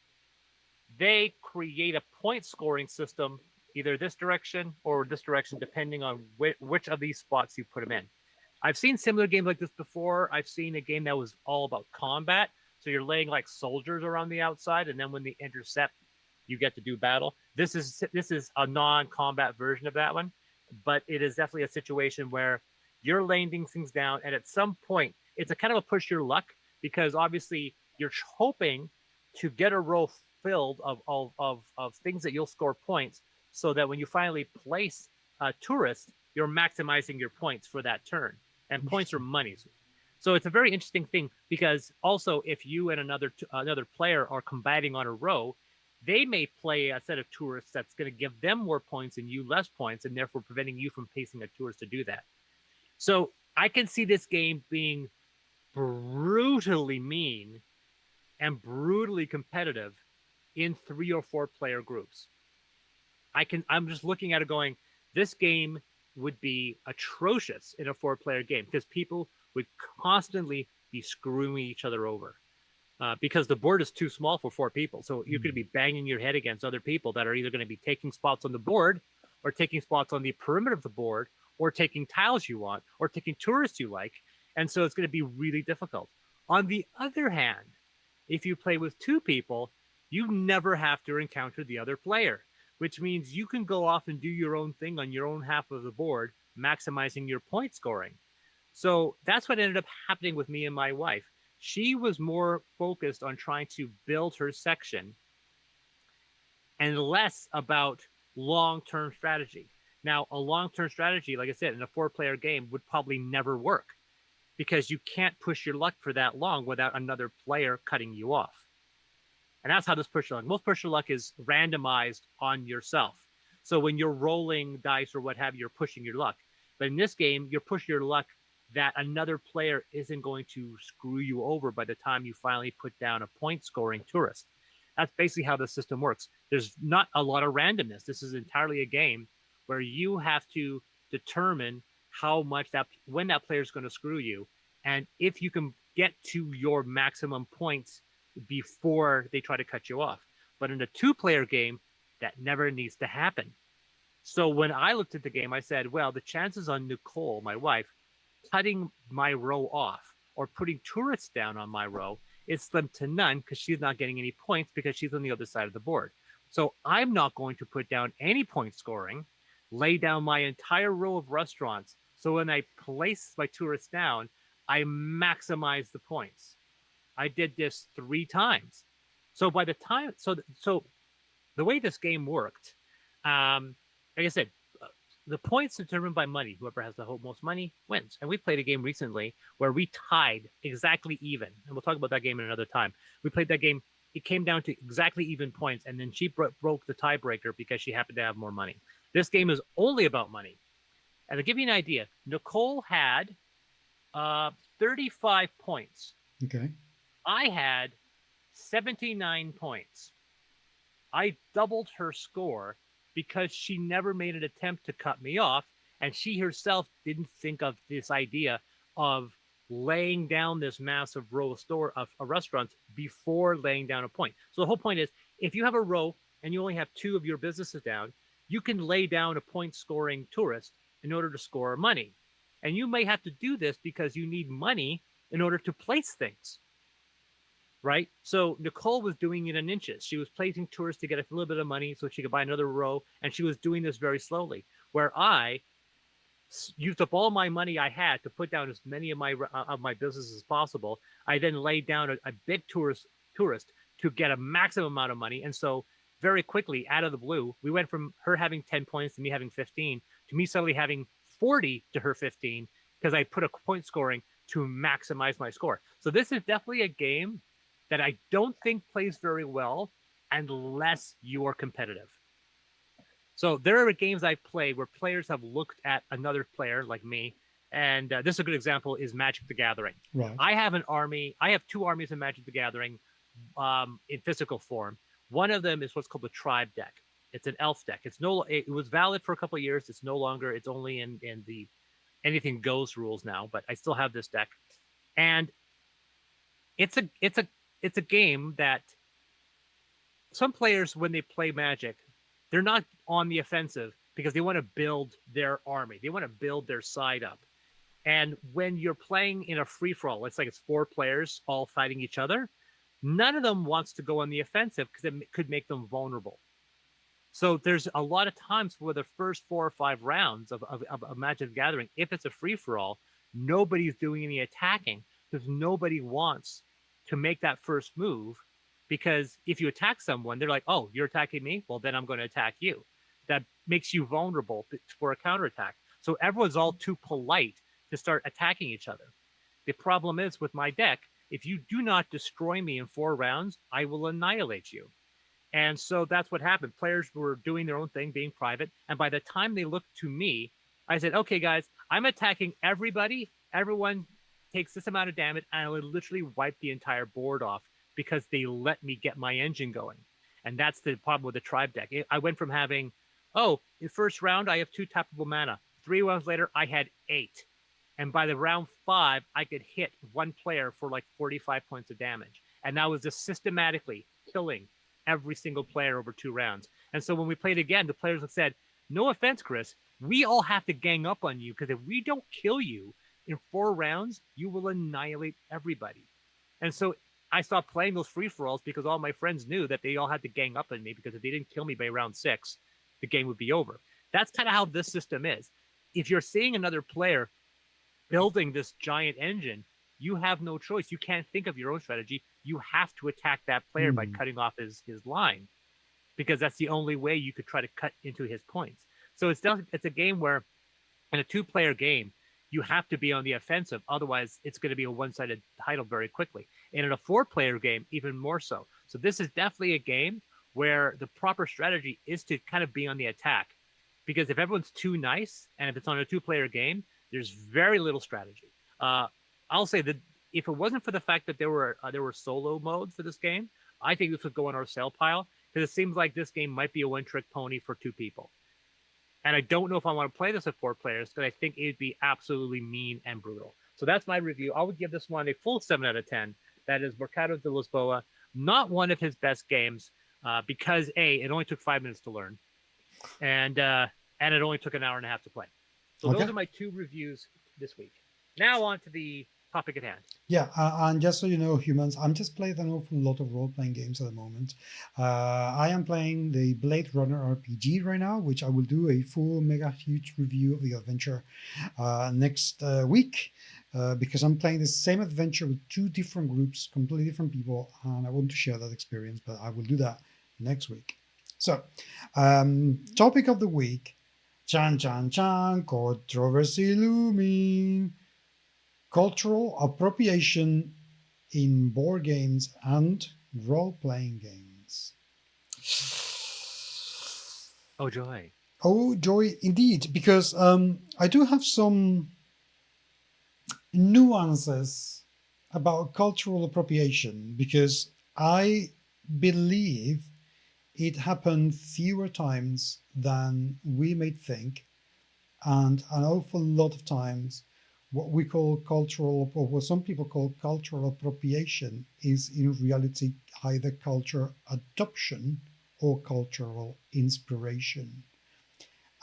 they create a point scoring system, either this direction or this direction, depending on which of these spots you put them in. I've seen similar games like this before. I've seen a game that was all about combat. So you're laying like soldiers around the outside, and then when they intercept, you get to do battle. This is a non-combat version of that one, but it is definitely a situation where you're laying these things down, and at some point, it's a kind of a push your luck, because obviously you're hoping to get a row filled of things that you'll score points, so that when you finally place a tourist, you're maximizing your points for that turn. And points are monies. So it's a very interesting thing, because also if you and another player are combating on a row, they may play a set of tourists that's going to give them more points and you less points, and therefore preventing you from placing a tourist to do that. So I can see this game being brutally mean and brutally competitive in 3 or 4 player groups. I'm just looking at it going, this game would be atrocious in a 4-player game, because people would constantly be screwing each other over, because the board is too small for 4 people. So you're going to be banging your head against other people that are either going to be taking spots on the board, or taking spots on the perimeter of the board, or taking tiles you want, or taking tourists you like. And so it's going to be really difficult. On the other hand, if you play with 2 people, you never have to encounter the other player, which means you can go off and do your own thing on your own half of the board, maximizing your point scoring. So that's what ended up happening with me and my wife. She was more focused on trying to build her section and less about long-term strategy. Now, a long-term strategy, like I said, in a 4-player game would probably never work, because you can't push your luck for that long without another player cutting you off. And that's how this push your luck. Most push your luck is randomized on yourself. So when you're rolling dice or what have you, you're pushing your luck. But in this game, you're pushing your luck that another player isn't going to screw you over by the time you finally put down a point-scoring tourist. That's basically how the system works. There's not a lot of randomness. This is entirely a game where you have to determine when that player is going to screw you, and if you can get to your maximum points before they try to cut you off. But in a 2-player game, that never needs to happen. So when I looked at the game, I said, well, the chances on Nicole, my wife, cutting my row off or putting tourists down on my row is slim to none, because she's not getting any points because she's on the other side of the board. So I'm not going to put down any point scoring, lay down my entire row of restaurants. So when I place my tourists down, I maximize the points. I did this 3 times. So by the time, so the way this game worked, like I said, the points determined by money. Whoever has the most money wins. And we played a game recently where we tied exactly even. And we'll talk about that game in another time. We played that game. It came down to exactly even points. And then she broke the tiebreaker because she happened to have more money. This game is only about money. And to give you an idea, Nicole had 35 points. Okay. I had 79 points. I doubled her score because she never made an attempt to cut me off, and she herself didn't think of this idea of laying down this massive row of restaurants before laying down a point. So the whole point is, if you have a row and you only have 2 of your businesses down, you can lay down a point-scoring tourist in order to score money. And you may have to do this because you need money in order to place things. Right? So Nicole was doing it in inches. She was placing tourists to get a little bit of money so she could buy another row, and she was doing this very slowly. Where I used up all my money I had to put down as many of my businesses as possible. I then laid down a big tourist to get a maximum amount of money, and so very quickly, out of the blue, we went from her having 10 points to me having 15 to me suddenly having 40 to her 15 because I put a point scoring to maximize my score. So this is definitely a game that I don't think plays very well unless you are competitive. So there are games I play where players have looked at another player like me, and this is a good example is Magic the Gathering. Right. I have an army. I have 2 armies in Magic the Gathering in physical form. One of them is what's called the Tribe deck. It's an elf deck. It was valid for a couple of years. It's no longer. It's only in the anything goes rules now, but I still have this deck, and it's a game that some players, when they play Magic, they're not on the offensive because they want to build their army. They want to build their side up. And when you're playing in a free-for-all, it's like it's 4 players all fighting each other, none of them wants to go on the offensive because it could make them vulnerable. So there's a lot of times where the first 4 or 5 rounds of Magic the Gathering, if it's a free-for-all, nobody's doing any attacking because nobody wants to make that first move, because if you attack someone, they're like, oh, you're attacking me? Well, then I'm going to attack you. That makes you vulnerable for a counterattack. So everyone's all too polite to start attacking each other. The problem is with my deck, if you do not destroy me in 4 rounds, I will annihilate you. And so that's what happened. Players were doing their own thing, being private. And by the time they looked to me, I said, okay, guys, I'm attacking everybody. Everyone takes this amount of damage, and I would literally wipe the entire board off because they let me get my engine going. And that's the problem with the Tribe deck. I went from having, in the first round, I have 2 tappable mana. 3 rounds later, I had 8. And by the round 5, I could hit 1 player for like 45 points of damage. And that was just systematically killing every single player over 2 rounds. And so when we played again, the players said, no offense, Chris, we all have to gang up on you because if we don't kill you in 4 rounds, you will annihilate everybody. And so I stopped playing those free-for-alls because all my friends knew that they all had to gang up on me because if they didn't kill me by round 6, the game would be over. That's kind of how this system is. If you're seeing another player building this giant engine, you have no choice. You can't think of your own strategy. You have to attack that player by cutting off his line because that's the only way you could try to cut into his points. So it's a game where in a 2-player game, you have to be on the offensive. Otherwise, it's going to be a one-sided title very quickly. And in a 4-player game, even more so. So this is definitely a game where the proper strategy is to kind of be on the attack. Because if everyone's too nice, and if it's on a 2-player game, there's very little strategy. I'll say that if it wasn't for the fact that there were solo modes for this game, I think this would go on our sale pile. Because it seems like this game might be a one-trick pony for 2 people. And I don't know if I want to play this with 4 players because I think it would be absolutely mean and brutal. So that's my review. I would give this one a full 7 out of 10. That is Mercado de Lisboa. Not one of his best games because, A, it only took 5 minutes to learn. And it only took an hour and a half to play. So those are my 2 reviews this week. Now on to the topic at hand. Yeah, and just so you know, humans, I'm just playing an awful lot of role-playing games at the moment. I am playing the Blade Runner RPG right now, which I will do a full mega huge review of the adventure next week, because I'm playing the same adventure with 2 different groups, completely different people, and I want to share that experience, but I will do that next week. So, topic of the week, Chan chan chan, controversy looming. Cultural appropriation in board games and role playing games. Oh joy. Oh, joy indeed, because I do have some nuances about cultural appropriation because I believe it happened fewer times than we may think, and an awful lot of times what we call cultural, or what some people call cultural appropriation, is in reality either culture adoption or cultural inspiration.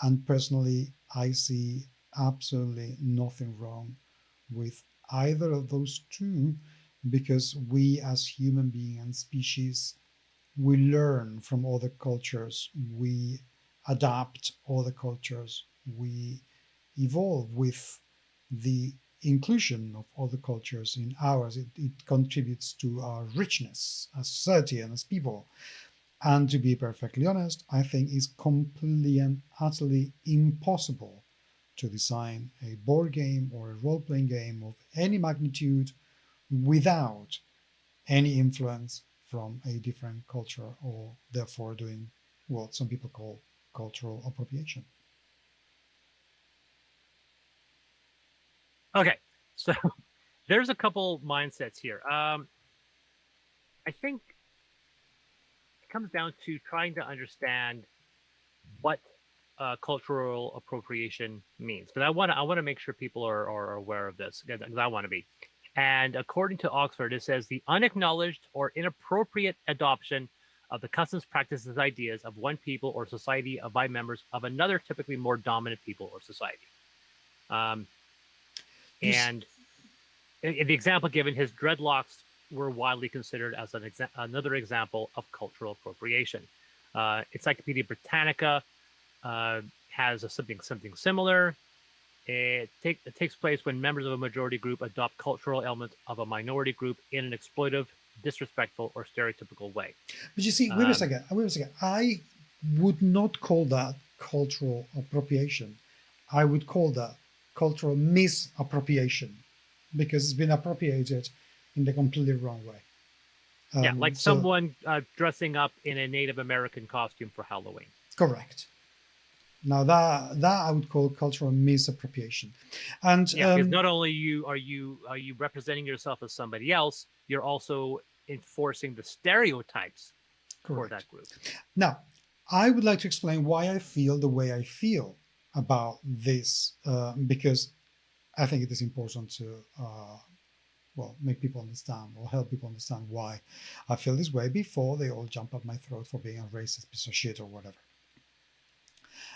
And personally, I see absolutely nothing wrong with either of those two, because we as human beings and species, we learn from other cultures, we adapt other cultures, we evolve with the inclusion of other cultures in ours. It contributes to our richness as society and as people. And to be perfectly honest, I think it's completely and utterly impossible to design a board game or a role playing game of any magnitude without any influence from a different culture, or therefore doing what some people call cultural appropriation. Okay, so there's a couple mindsets here. I think it comes down to trying to understand what cultural appropriation means. Because I want to make sure people are aware of this, because I want to be. And according to Oxford, it says the unacknowledged or inappropriate adoption of the customs, practices, ideas of one people or society by members of another, typically more dominant people or society. Um, and in the example given, his dreadlocks were widely considered as another example of cultural appropriation. Encyclopedia Britannica has something similar. It takes place when members of a majority group adopt cultural elements of a minority group in an exploitive, disrespectful, or stereotypical way. But you see, wait a second. I would not call that cultural appropriation. I would call that cultural misappropriation, because it's been appropriated in the completely wrong way. Yeah, like someone dressing up in a Native American costume for Halloween. Correct. Now that I would call cultural misappropriation. And yeah, because not only are you representing yourself as somebody else, you're also enforcing the stereotypes for that group. Now, I would like to explain why I feel the way I feel about this, because I think it is important to make people understand, or help people understand why I feel this way before they all jump up my throat for being a racist piece of shit or whatever.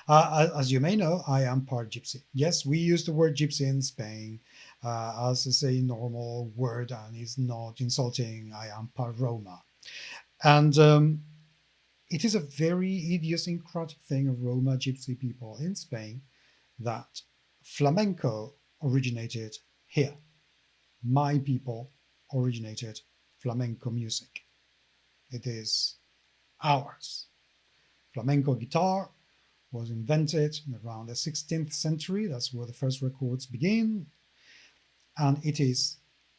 As you may know, I am part Gypsy. Yes, we use the word Gypsy in Spain as a normal word, and it's not insulting. I am part Roma. And it is a very idiosyncratic thing of Roma Gypsy people in Spain that flamenco originated here. My people originated flamenco music. It is ours. Flamenco guitar was invented around the 16th century. That's where the first records begin. And it is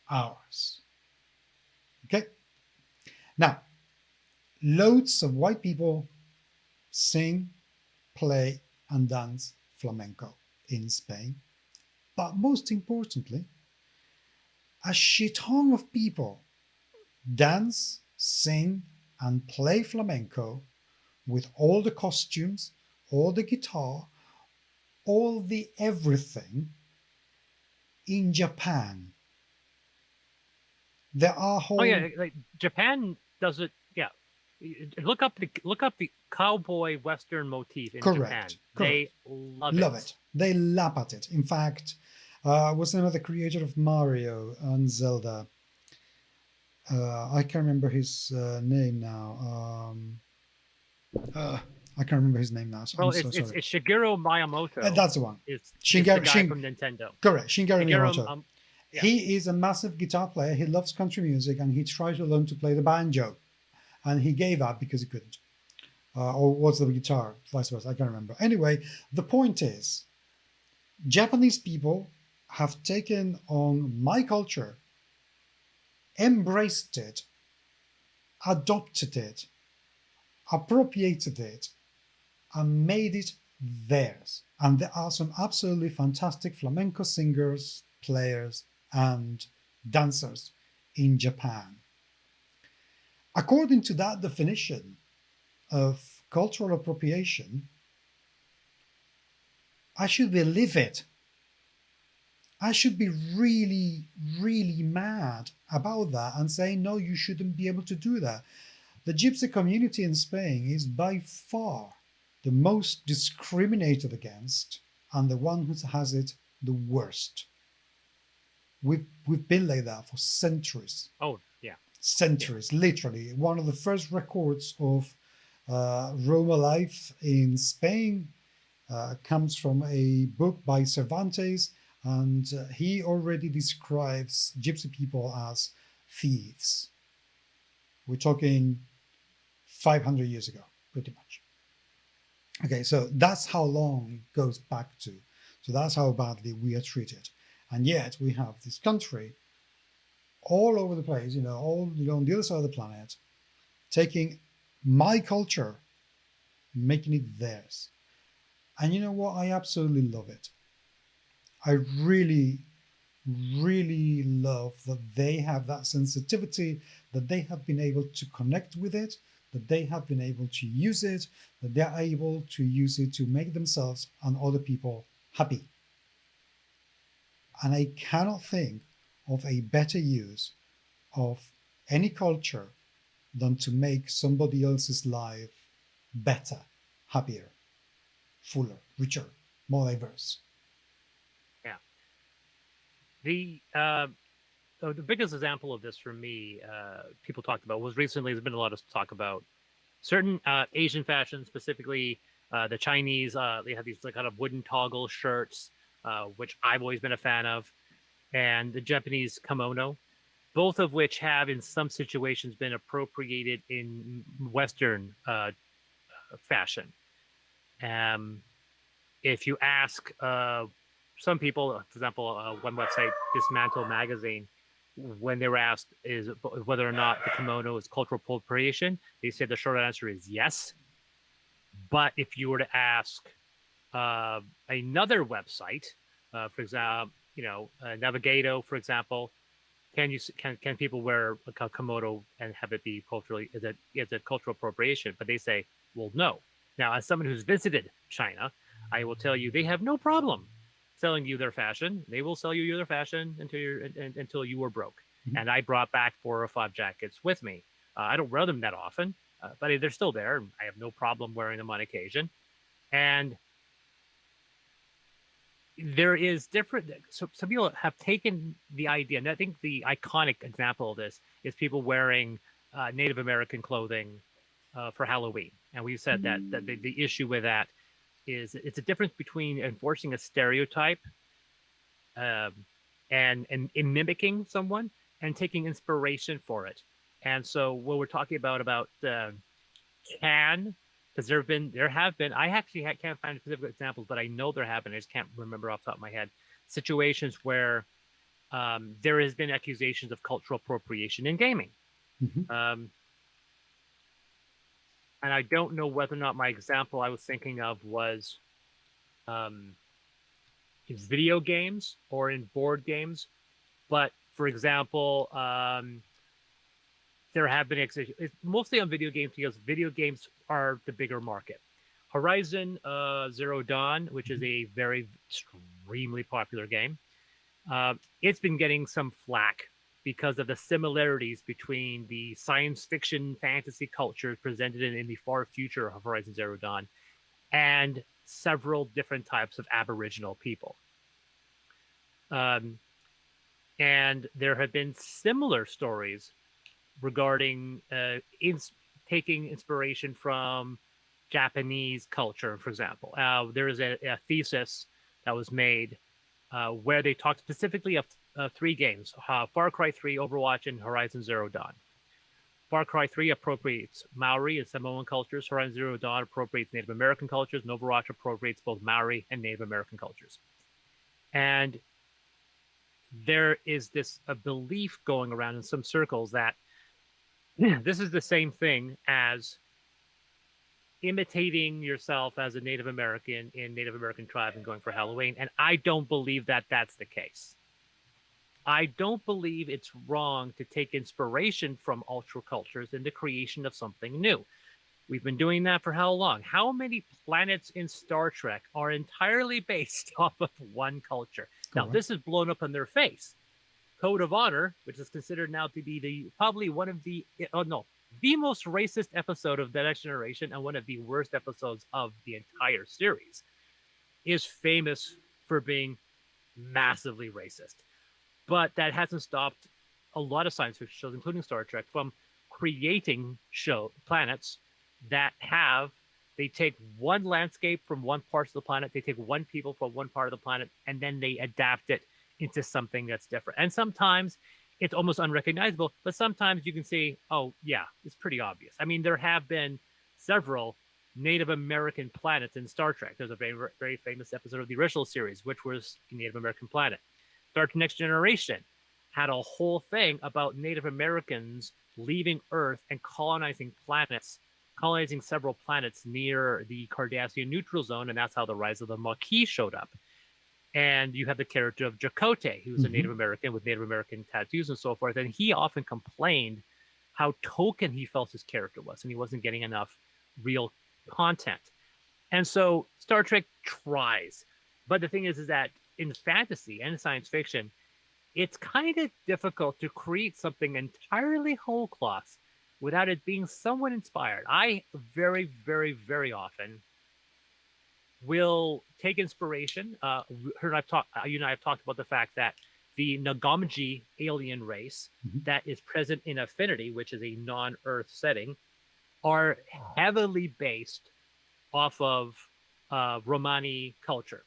ours. Okay? Now, loads of white people sing, play, and dance flamenco in Spain. But most importantly, a shit ton of people dance, sing, and play flamenco with all the costumes, all the guitar, all the everything in Japan. There are whole... Oh yeah, like Japan does it. Yeah, look up the cowboy western motif in Japan. They love it. They lap at it. In fact, what's the name of the creator of Mario and Zelda? I can't remember his name now. I can't remember his name now. So well, it's Shigeru Miyamoto. That's the one. It's the guy from Nintendo. Correct, Shigeru Miyamoto. Yeah. He is a massive guitar player. He loves country music, and he tried to learn to play the banjo, and he gave up because he couldn't. or was the guitar, vice versa? I can't remember. Anyway, the point is, Japanese people have taken on my culture, embraced it, adopted it, appropriated it, and made it theirs. And there are some absolutely fantastic flamenco singers, players, and dancers in Japan. According to that definition of cultural appropriation, I should be livid. I should be really, really mad about that and say, no, you shouldn't be able to do that. The gypsy community in Spain is by far the most discriminated against and the one who has it the worst. We've been like that for centuries. Oh, yeah. Centuries, literally. One of the first records of Roma life in Spain comes from a book by Cervantes, and he already describes gypsy people as thieves. We're talking 500 years ago, pretty much. Okay, so that's how long it goes back to. So that's how badly we are treated. And yet we have this country all over the place, all on the other side of the planet, taking my culture, making it theirs. And you know what? I absolutely love it. I really, really love that they have that sensitivity, that they have been able to connect with it, that they have been able to use it, that they are able to use it to make themselves and other people happy. And I cannot think of a better use of any culture than to make somebody else's life better, happier, fuller, richer, more diverse. Yeah. The biggest example of this for me, people talked about, was recently, there's been a lot of talk about certain Asian fashion, specifically the Chinese. They have these kind of wooden toggle shirts, which I've always been a fan of, and the Japanese kimono, both of which have in some situations been appropriated in Western fashion. If you ask some people, for example, one website, Dismantle Magazine, when they were asked is whether or not the kimono is cultural appropriation, they said the short answer is yes. But if you were to ask another website, for example, Navigato, for example, can people wear a kimono and have it be culturally is it cultural appropriation? But they say, well, no. Now, as someone who's visited China, I will tell you they have no problem selling you their fashion. They will sell you their fashion until you are broke. Mm-hmm. And I brought back 4 or 5 jackets with me. I don't wear them that often, but they're still there. I have no problem wearing them on occasion. And there is different. So some people have taken the idea, and I think the iconic example of this is people wearing Native American clothing for Halloween. And we've said that the issue with that is it's a difference between enforcing a stereotype and in mimicking someone and taking inspiration for it. And so what we're talking about because there have been, I actually can't find specific examples, but I know there have been, I just can't remember off the top of my head, situations where there has been accusations of cultural appropriation in gaming. Mm-hmm. And I don't know whether or not my example I was thinking of was in video games or in board games. But for example, there have been mostly on video games because video games are the bigger market. Horizon Zero Dawn, which is a very extremely popular game, it's been getting some flack because of the similarities between the science fiction fantasy culture presented in the far future of Horizon Zero Dawn and several different types of Aboriginal people. And there have been similar stories regarding taking inspiration from Japanese culture, for example. There is a thesis that was made where they talked specifically of 3 games, Far Cry 3, Overwatch, and Horizon Zero Dawn. Far Cry 3 appropriates Maori and Samoan cultures. Horizon Zero Dawn appropriates Native American cultures. And Overwatch appropriates both Maori and Native American cultures. And there is this a belief going around in some circles that this is the same thing as imitating yourself as a Native American in Native American tribe and going for Halloween. And I don't believe that that's the case. I don't believe it's wrong to take inspiration from ultra cultures in the creation of something new. We've been doing that for how long? How many planets in Star Trek are entirely based off of one culture? Now, this is blown up in their face. Code of Honor, which is considered now to be the most racist episode of The Next Generation and one of the worst episodes of the entire series, is famous for being massively racist. But that hasn't stopped a lot of science fiction shows, including Star Trek, from creating planets that they take one landscape from one part of the planet, they take one people from one part of the planet, and then they adapt it into something that's different. And sometimes it's almost unrecognizable, but sometimes you can say, oh, yeah, it's pretty obvious. I mean, there have been several Native American planets in Star Trek. There's a very, very famous episode of the original series, which was a Native American planet. Star Trek Next Generation had a whole thing about Native Americans leaving Earth and colonizing several planets near the Cardassian neutral zone, and that's how the Rise of the Maquis showed up. And you have the character of Chakotay, who's a Native American with Native American tattoos and so forth, and he often complained how token he felt his character was, and he wasn't getting enough real content. And so Star Trek tries, but the thing is that in fantasy and science fiction, it's kind of difficult to create something entirely whole cloth without it being somewhat inspired. I very, very, very often will take inspiration. You and I have talked about the fact that the Nagamji alien race that is present in Affinity, which is a non-Earth setting, are heavily based off of Romani culture.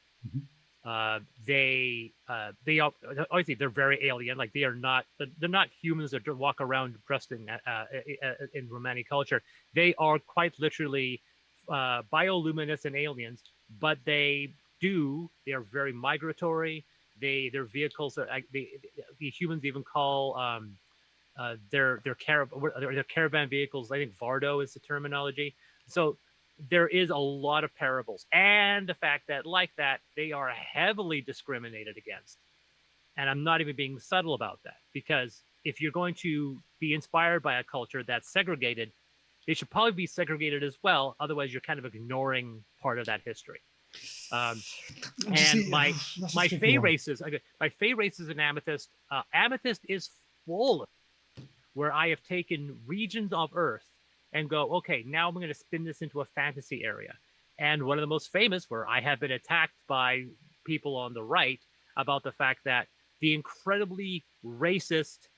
They obviously they're very alien. Like they're not humans that walk around dressed in Romani culture. They are quite literally bioluminescent aliens, but they are very migratory. Their vehicles are the humans even call their caravan vehicles. I think Vardo is the terminology. So there is a lot of parables, and the fact that they are heavily discriminated against. And I'm not even being subtle about that, because if you're going to be inspired by a culture that's segregated, they should probably be segregated as well. Otherwise, you're kind of ignoring part of that history. My Fey races in Amethyst. Amethyst is full, where I have taken regions of Earth and go, okay, now I'm going to spin this into a fantasy area. And one of the most famous, where I have been attacked by people on the right about the fact that the incredibly racist,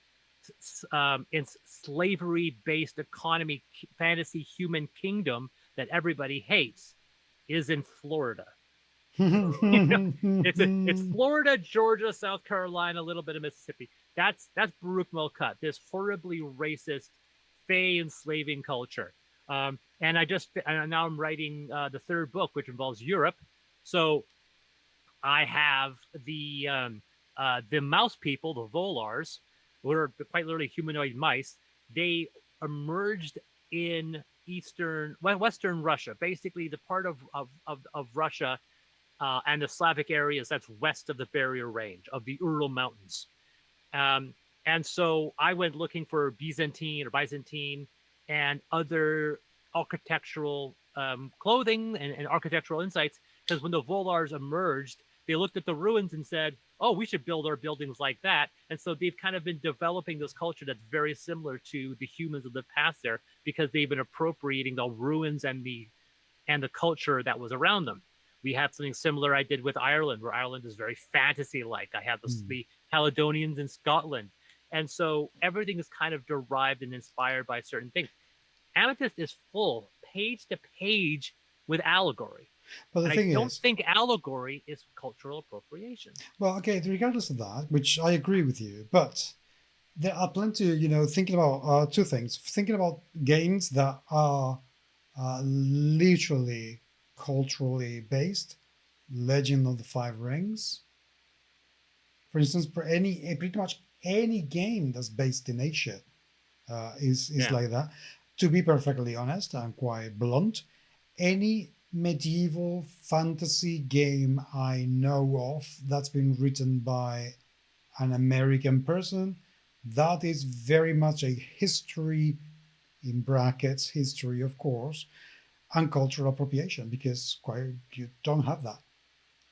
slavery-based economy fantasy human kingdom that everybody hates is in Florida. It's Florida, Georgia, South Carolina, a little bit of Mississippi. That's Baruch Melkat, this horribly racist Fey enslaving culture. And now I'm writing the third book, which involves Europe. So I have the mouse people, the Volars, who are quite literally humanoid mice. They emerged in Western Russia, basically the part of Russia and the Slavic areas that's west of the Barrier Range of the Ural Mountains. And so I went looking for Byzantine and other architectural clothing and architectural insights, because when the Volars emerged, they looked at the ruins and said, oh, we should build our buildings like that. And so they've kind of been developing this culture that's very similar to the humans of the past there, because they've been appropriating the ruins and the culture that was around them. We have something similar I did with Ireland, where Ireland is very fantasy-like. I have the Caledonians in Scotland. And so everything is kind of derived and inspired by certain things. Amethyst is full, page to page, with allegory. But I don't think allegory is cultural appropriation. Well, okay, regardless of that, which I agree with you, but there are plenty, thinking about two things. Thinking about games that are literally culturally based, Legend of the Five Rings, for instance. Pretty much any game that's based in Asia is Yeah. like that. To be perfectly honest, I'm quite blunt. Any medieval fantasy game I know of that's been written by an American person, that is very much a history, in brackets, history, of course, and cultural appropriation, because quite you don't have that.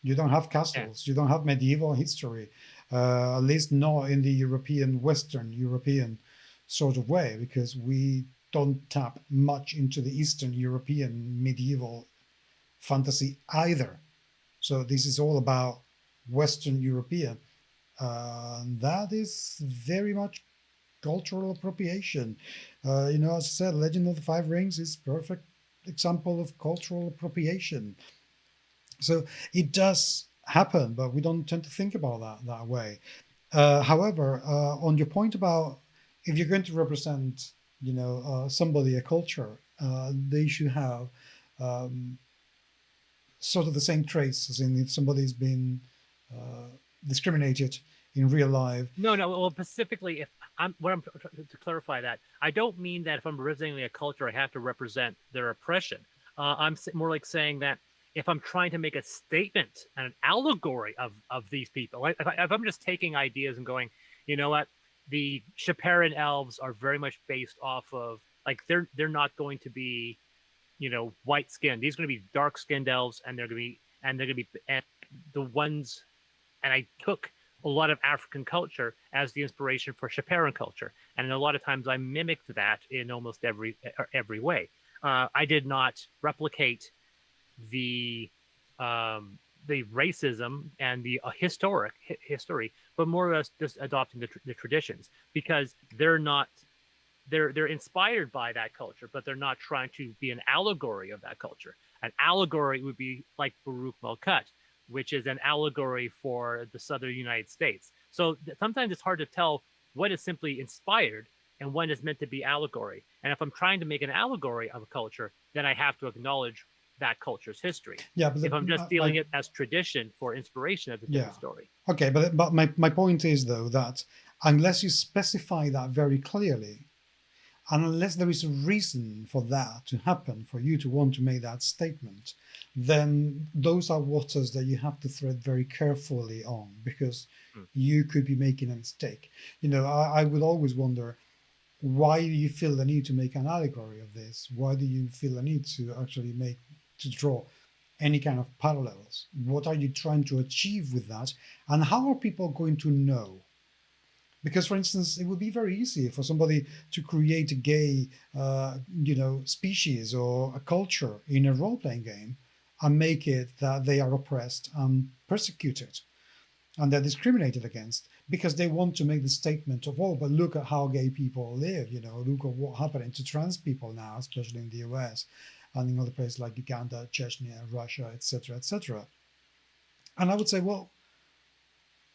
You don't have Yeah. castles. You don't have medieval history, at least not in the European, Western European sort of way, because we don't tap much into the Eastern European medieval fantasy either. So this is all about Western European. That is very much cultural appropriation. As I said, Legend of the Five Rings is perfect example of cultural appropriation. So it does happen, but we don't tend to think about that way. However, on your point about if you're going to represent, somebody, a culture, they should have um, sort of the same traits, as in if somebody's been uh, discriminated in real life. No, no. Well, specifically, if I'm what I'm to clarify that, I don't mean that if I'm representing a culture, I have to represent their oppression. I'm more like saying that if I'm trying to make a statement and an allegory of these people, like if I'm just taking ideas and going, you know what, the Shaparan elves are very much based off of like they're not going to be, white skinned. These are going to be dark skinned elves, and they're going to be and the ones and I took a lot of African culture as the inspiration for Shaparan culture, and a lot of times I mimicked that in almost every way. I did not replicate the um, the racism and the historic history, but more or less just adopting the traditions because they're not they're inspired by that culture, but they're not trying to be an allegory of that culture. An allegory would be like Baruch Malkut, which is an allegory for the southern United States. So sometimes it's hard to tell what is simply inspired and when is meant to be allegory. And if I'm trying to make an allegory of a culture, then I have to acknowledge that culture's history. Yeah, but If I'm just my dealing it as tradition for inspiration of a yeah. different story. Okay, but my point is though that unless you specify that very clearly, and unless there is a reason for that to happen, for you to want to make that statement, then those are waters that you have to tread very carefully on, because Hmm. you could be making a mistake. I would always wonder, why do you feel the need to make an allegory of this? Why do you feel the need to actually draw any kind of parallels? What are you trying to achieve with that? And how are people going to know? Because, for instance, it would be very easy for somebody to create a gay, species or a culture in a role-playing game and make it that they are oppressed and persecuted and they're discriminated against because they want to make the statement of, oh, but look at how gay people live, look at what happening to trans people now, especially in the US and in other places like Uganda, Chechnya, Russia, etc., etc. And I would say, well,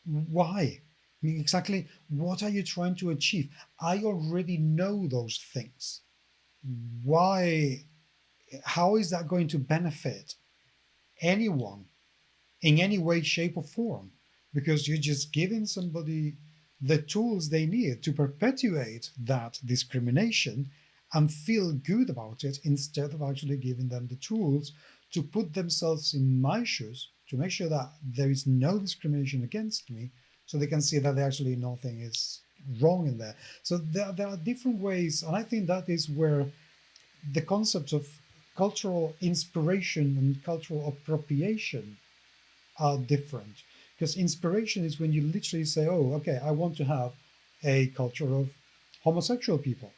why? I mean, exactly what are you trying to achieve? I already know those things. Why? How is that going to benefit anyone in any way, shape, or form? Because you're just giving somebody the tools they need to perpetuate that discrimination and feel good about it instead of actually giving them the tools to put themselves in my shoes to make sure that there is no discrimination against me, so they can see that actually nothing is wrong in there. So there are different ways, and I think that is where the concepts of cultural inspiration and cultural appropriation are different. Because inspiration is when you literally say, oh, okay, I want to have a culture of homosexual people.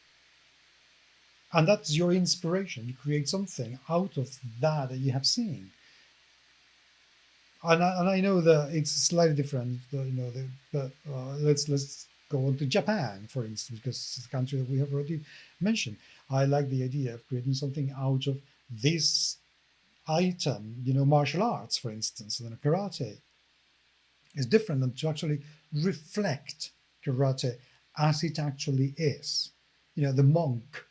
And that's your inspiration. You create something out of that you have seen. And I know that it's slightly different, but let's go on to Japan, for instance, because it's a country that we have already mentioned. I like the idea of creating something out of this item, martial arts, for instance, and karate is different than to actually reflect karate as it actually is. The monk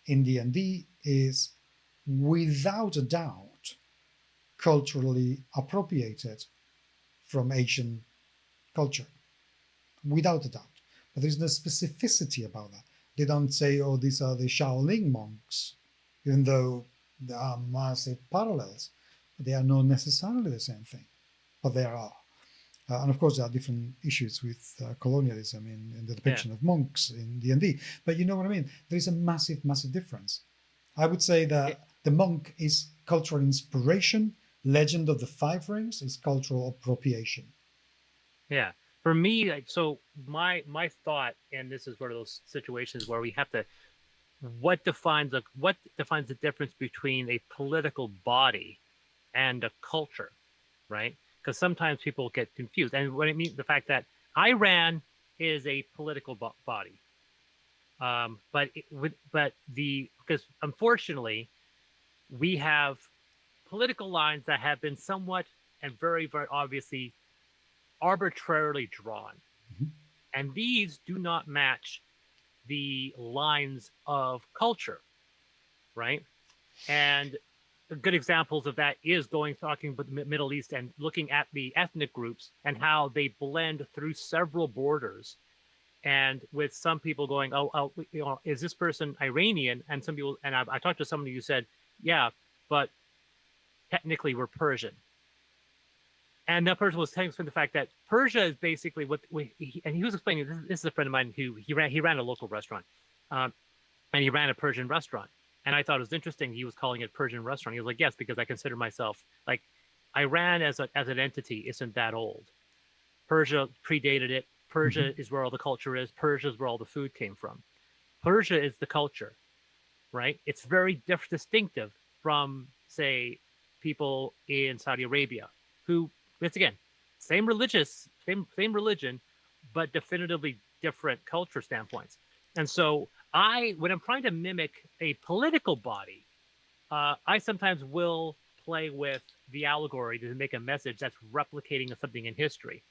in D&D is without a doubt culturally appropriated from Asian culture, without a doubt. But there's no specificity about that. They don't say, oh, these are the Shaolin monks, even though there are massive parallels. They are not necessarily the same thing, but there are. And of course, there are different issues with colonialism in the depiction of monks in D&D. But you know what I mean? There is a massive, massive difference. I would say that the monk is cultural inspiration. Legend of the Five Rings is cultural appropriation. Yeah. For me, so my thought, and this is one of those situations where we have to, what defines the difference between a political body and a culture, right? Because sometimes people get confused. And what I mean, the fact that Iran is a political body, because unfortunately we have political lines that have been somewhat and very, very obviously arbitrarily drawn, and these do not match the lines of culture, right? And good examples of that is talking about the Middle East and looking at the ethnic groups and how they blend through several borders. And with some people going, oh, is this person Iranian? And some people, and I talked to somebody who said, yeah, but technically we're Persian. And that person was telling me the fact that Persia is basically and he was explaining, this is a friend of mine who he ran a local restaurant, and he ran a Persian restaurant. And I thought it was interesting. He was calling it Persian restaurant. He was like, yes, because I consider myself like Iran as an entity isn't that old. Persia predated it. Persia is where all the culture is. Persia is where all the food came from. Persia is the culture, right? It's very distinctive from, say, people in Saudi Arabia, who, it's again, same religion, but definitively different culture standpoints. And so when I'm trying to mimic a political body, I sometimes will play with the allegory to make a message that's replicating something in history.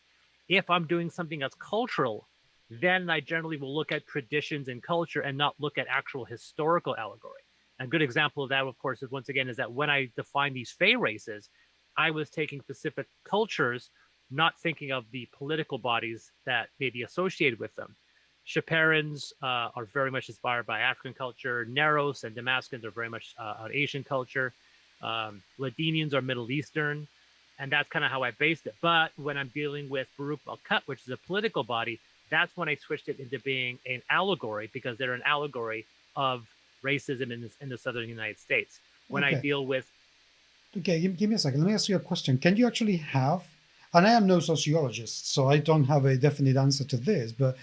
If I'm doing something that's cultural, then I generally will look at traditions and culture and not look at actual historical allegory. And a good example of that, of course, is that when I define these Fey races, I was taking specific cultures, not thinking of the political bodies that may be associated with them. Shaperans are very much inspired by African culture. Neros and Damascans are very much Asian culture. Ladinians are Middle Eastern. And that's kind of how I based it. But when I'm dealing with Baruch Balkut, which is a political body, that's when I switched it into being an allegory, because they're an allegory of racism in the southern United States. When I deal with... Okay, give me a second. Let me ask you a question. Can you actually have... And I am no sociologist, so I don't have a definite answer to this, but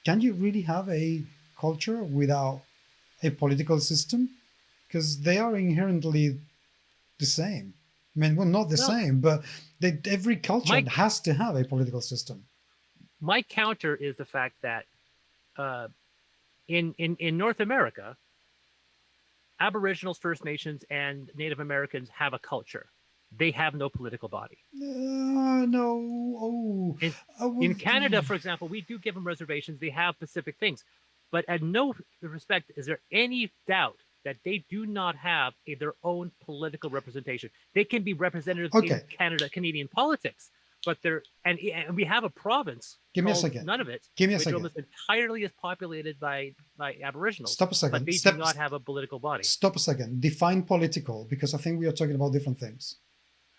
can you really have a culture without a political system? Because they are inherently the same. I mean, well, not the same, but every culture has to have a political system. My counter is the fact that in North America, Aboriginals, First Nations, and Native Americans have a culture. They have no political body. No. In Canada, for example, we do give them reservations. They have specific things. But at no respect is there any doubt that they do not have their own political representation. They can be representatives in Canadian politics, but and we have a province. Give me a second. None of it. Give me a second. Almost entirely is populated by Aboriginals. Stop a second. But they do not have a political body. Stop a second. Define political, because I think we are talking about different things.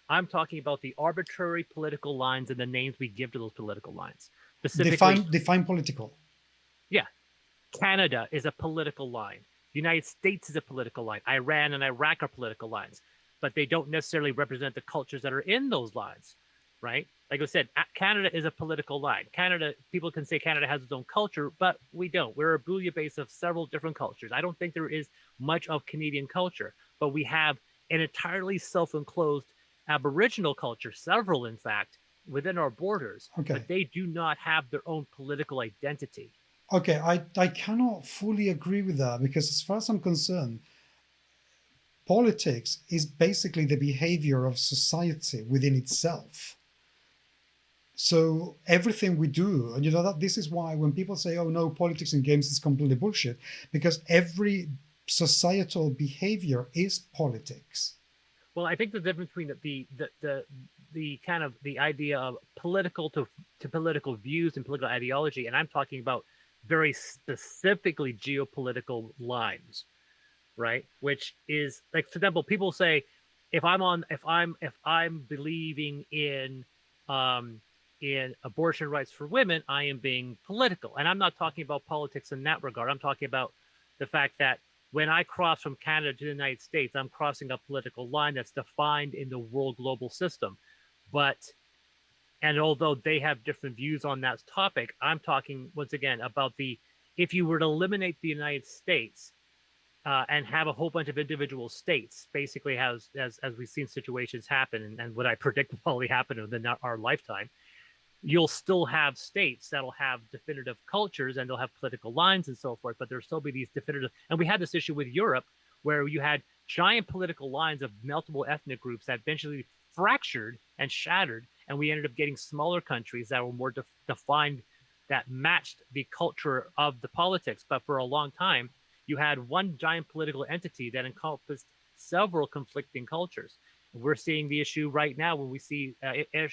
I'm talking about the arbitrary political lines and the names we give to those political lines. Specifically, define political. Yeah. Canada is a political line. The United States is a political line. Iran and Iraq are political lines, but they don't necessarily represent the cultures that are in those lines, right? Like I said, Canada is a political line. People can say Canada has its own culture, but we don't. We're a bouillabaisse of several different cultures. I don't think there is much of Canadian culture, but we have an entirely self-enclosed Aboriginal culture, several, in fact, within our borders, but they do not have their own political identity. Okay, I cannot fully agree with that, because as far as I'm concerned, politics is basically the behavior of society within itself. So everything we do, and that this is why when people say, "Oh no, politics in games is completely bullshit," because every societal behavior is politics. Well, I think the difference between the kind of the idea of political to political views and political ideology, and I'm talking about very specifically geopolitical lines, right? Which is like, for example, people say, if I'm believing in abortion rights for women, I am being political. And I'm not talking about politics in that regard. I'm talking about the fact that when I cross from Canada to the United States, I'm crossing a political line that's defined in the world global system. But, and although they have different views on that topic, I'm talking once again about if you were to eliminate the United States and have a whole bunch of individual states, basically as we've seen situations happen, and what I predict will probably happen within our lifetime, you'll still have states that'll have definitive cultures and they'll have political lines and so forth, but there'll still be these definitive. And we had this issue with Europe where you had giant political lines of multiple ethnic groups that eventually fractured and shattered, and we ended up getting smaller countries that were more defined, that matched the culture of the politics. But for a long time, you had one giant political entity that encompassed several conflicting cultures. We're seeing the issue right now when we see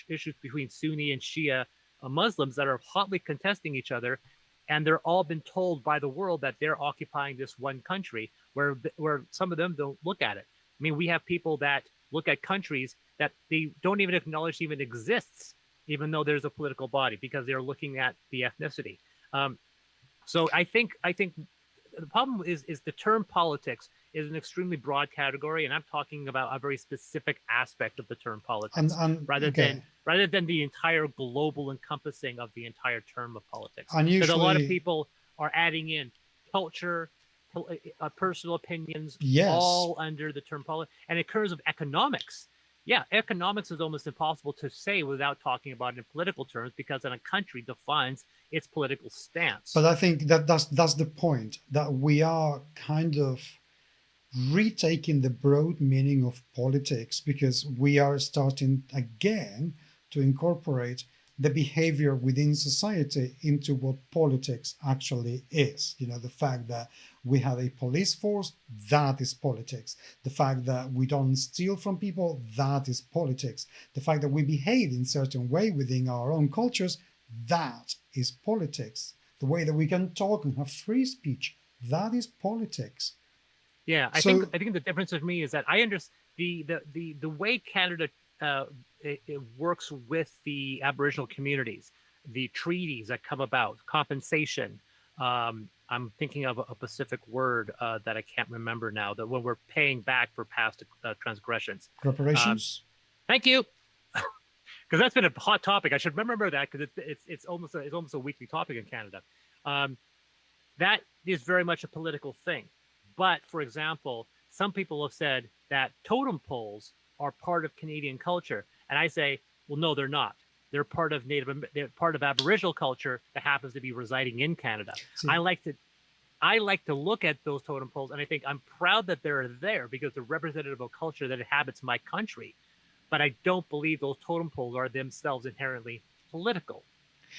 issues between Sunni and Shia Muslims that are hotly contesting each other, and they're all been told by the world that they're occupying this one country, where some of them don't look at it. I mean, we have people that look at countries that they don't even acknowledge even exists, even though there's a political body, because they're looking at the ethnicity. So I think the problem is the term politics is an extremely broad category, and I'm talking about a very specific aspect of the term politics, rather than the entire global encompassing of the entire term of politics. Because a lot of people are adding in culture, personal opinions, all under the term politics. And in terms of economics, economics is almost impossible to say without talking about it in political terms, because then a country defines its political stance. But I think that's the point, that we are kind of retaking the broad meaning of politics, because we are starting again to incorporate the behavior within society into what politics actually is. The fact that we have a police force, that is politics. The fact that we don't steal from people, that is politics. The fact that we behave in certain way within our own cultures, that is politics. The way that we can talk and have free speech, that is politics. Yeah, I think the difference with me is that I understand the way Canada it works with the Aboriginal communities, the treaties that come about, compensation. I'm thinking of a specific word that I can't remember now, that when we're paying back for past transgressions. Reparations? Thank you. Because that's been a hot topic. I should remember that, because it's almost a weekly topic in Canada. That is very much a political thing. But, for example, some people have said that totem poles are part of Canadian culture. And I say, well, no, they're not. They're part of Aboriginal culture that happens to be residing in Canada. See, I like to look at those totem poles, and I think I'm proud that they're there because they're representative of a culture that inhabits my country. But I don't believe those totem poles are themselves inherently political,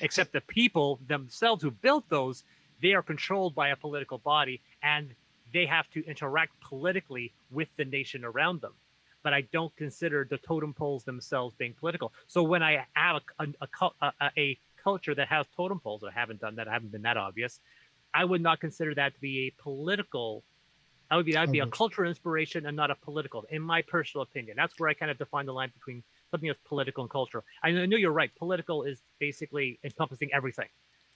except the people themselves who built those, they are controlled by a political body, and they have to interact politically with the nation around them. But I don't consider the totem poles themselves being political. So when I have a culture that has totem poles, I haven't done that, I haven't been that obvious, I would not consider that to be a political. That would be a cultural inspiration and not a political, in my personal opinion. That's where I kind of define the line between something that's political and cultural. I know you're right. Political is basically encompassing everything.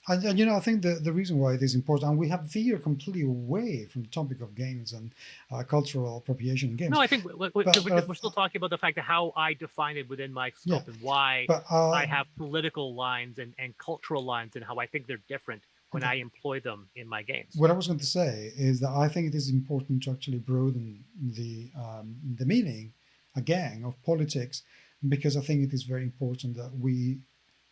And I think the reason why it is important, and we have veered completely away from the topic of games and cultural appropriation in games. No, I think we're still talking about the fact that how I define it within my scope, and why I have political lines and cultural lines, and how I think they're different when I employ them in my games. What I was going to say is that I think it is important to actually broaden the meaning again of politics, because I think it is very important that we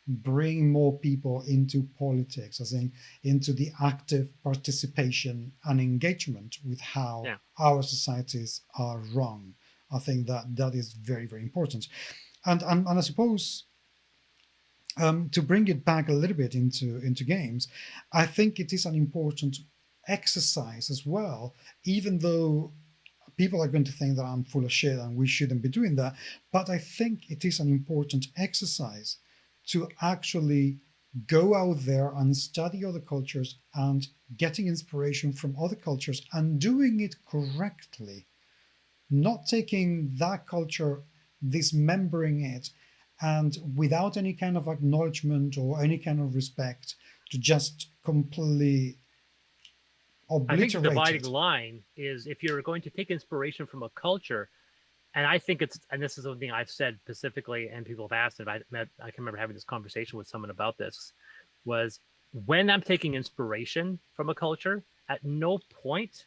bring more people into politics, as in into the active participation and engagement with how our societies are run. I think that is very, very important. And I suppose To bring it back a little bit into games, I think it is an important exercise as well, even though people are going to think that I'm full of shit and we shouldn't be doing that. But I think it is an important exercise to actually go out there and study other cultures and getting inspiration from other cultures and doing it correctly, not taking that culture, dismembering it, and without any kind of acknowledgement or any kind of respect, to just completely I think the obliterate dividing it. line is if you're going to take inspiration from a culture, and I think it's, and this is something I've said specifically, and people have asked, and I can remember having this conversation with someone about this, was when I'm taking inspiration from a culture, at no point,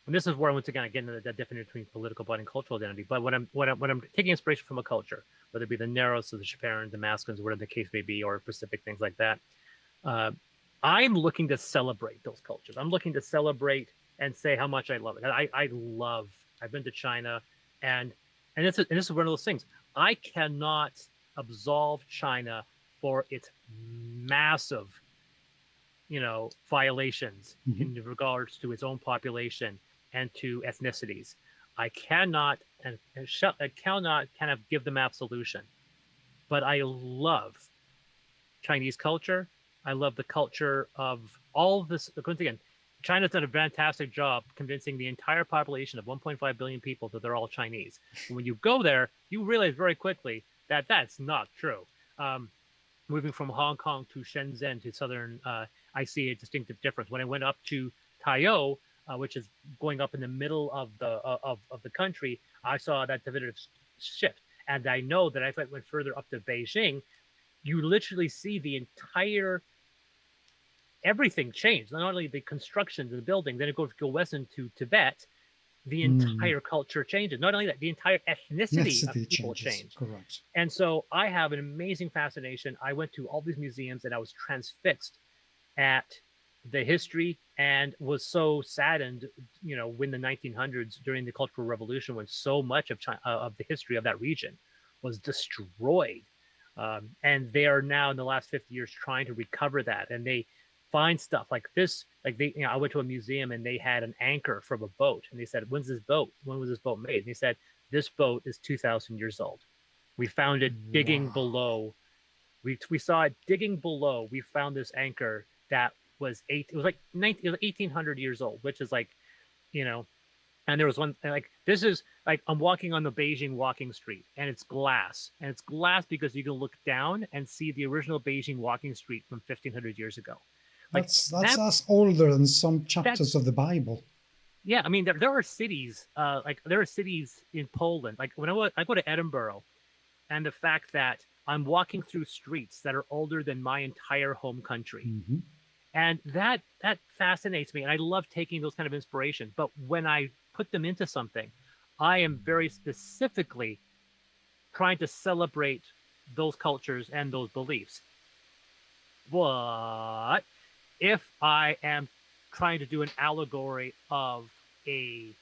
and this is where once again I get into the difference between political body and cultural identity. But when I'm taking inspiration from a culture, whether it be the Narrows or the Chaparrans, the Maskins, whatever the case may be, or Pacific things like that, I'm looking to celebrate those cultures. I'm looking to celebrate and say how much I love it. I've been to China, and this is one of those things. I cannot absolve China for its massive, violations in regards to its own population and to ethnicities. I cannot I cannot kind of give them absolution, but I love Chinese culture. I love the culture of all of this. Once again, China's done a fantastic job convincing the entire population of 1.5 billion people that they're all Chinese. And when you go there, you realize very quickly that that's not true. Moving from Hong Kong to Shenzhen to southern, I see a distinctive difference. When I went up to Taiyou, which is going up in the middle of the country, I saw that definitive shift. And I know that if I went further up to Beijing, you literally see the entire everything changed. Not only the construction of the building, then it goes go west into Tibet, the entire culture changes. Not only that, the entire ethnicity of people changed. Correct. And so I have an amazing fascination. I went to all these museums and I was transfixed at the history and was so saddened, when the 1900s during the Cultural Revolution, when so much of China, of the history of that region was destroyed. And they are now in the last 50 years trying to recover that. And they find stuff like this. Like I went to a museum and they had an anchor from a boat. And they said, when was this boat made? And they said, this boat is 2,000 years old. We found it digging below. We saw it digging below. We found this anchor that was 1,800 years old, which is like, and there was one, like, this is like, I'm walking on the Beijing walking street and it's glass. And it's glass because you can look down and see the original Beijing walking street from 1,500 years ago. Like, that's older than some chapters of the Bible. Yeah, I mean, there are cities, there are cities in Poland. Like when I go to Edinburgh, and the fact that I'm walking through streets that are older than my entire home country. And that fascinates me. And I love taking those kind of inspiration. But when I put them into something, I am very specifically trying to celebrate those cultures and those beliefs. But if I am trying to do an allegory of a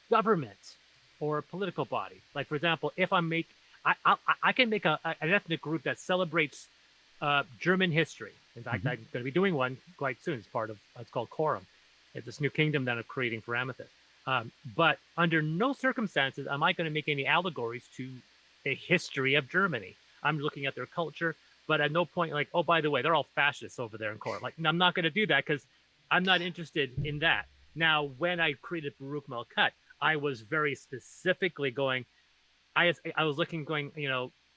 government or a political body, like for example, if I can make an ethnic group that celebrates German history. In fact, I'm going to be doing one quite soon. It's called Quorum. It's this new kingdom that I'm creating for Amethyst. But under no circumstances am I going to make any allegories to the history of Germany. I'm looking at their culture, but at no point like, oh, by the way, they're all fascists over there in Quorum. Like, I'm not going to do that because I'm not interested in that. Now, when I created Baruch Melkut, I was very specifically going, I was looking, going,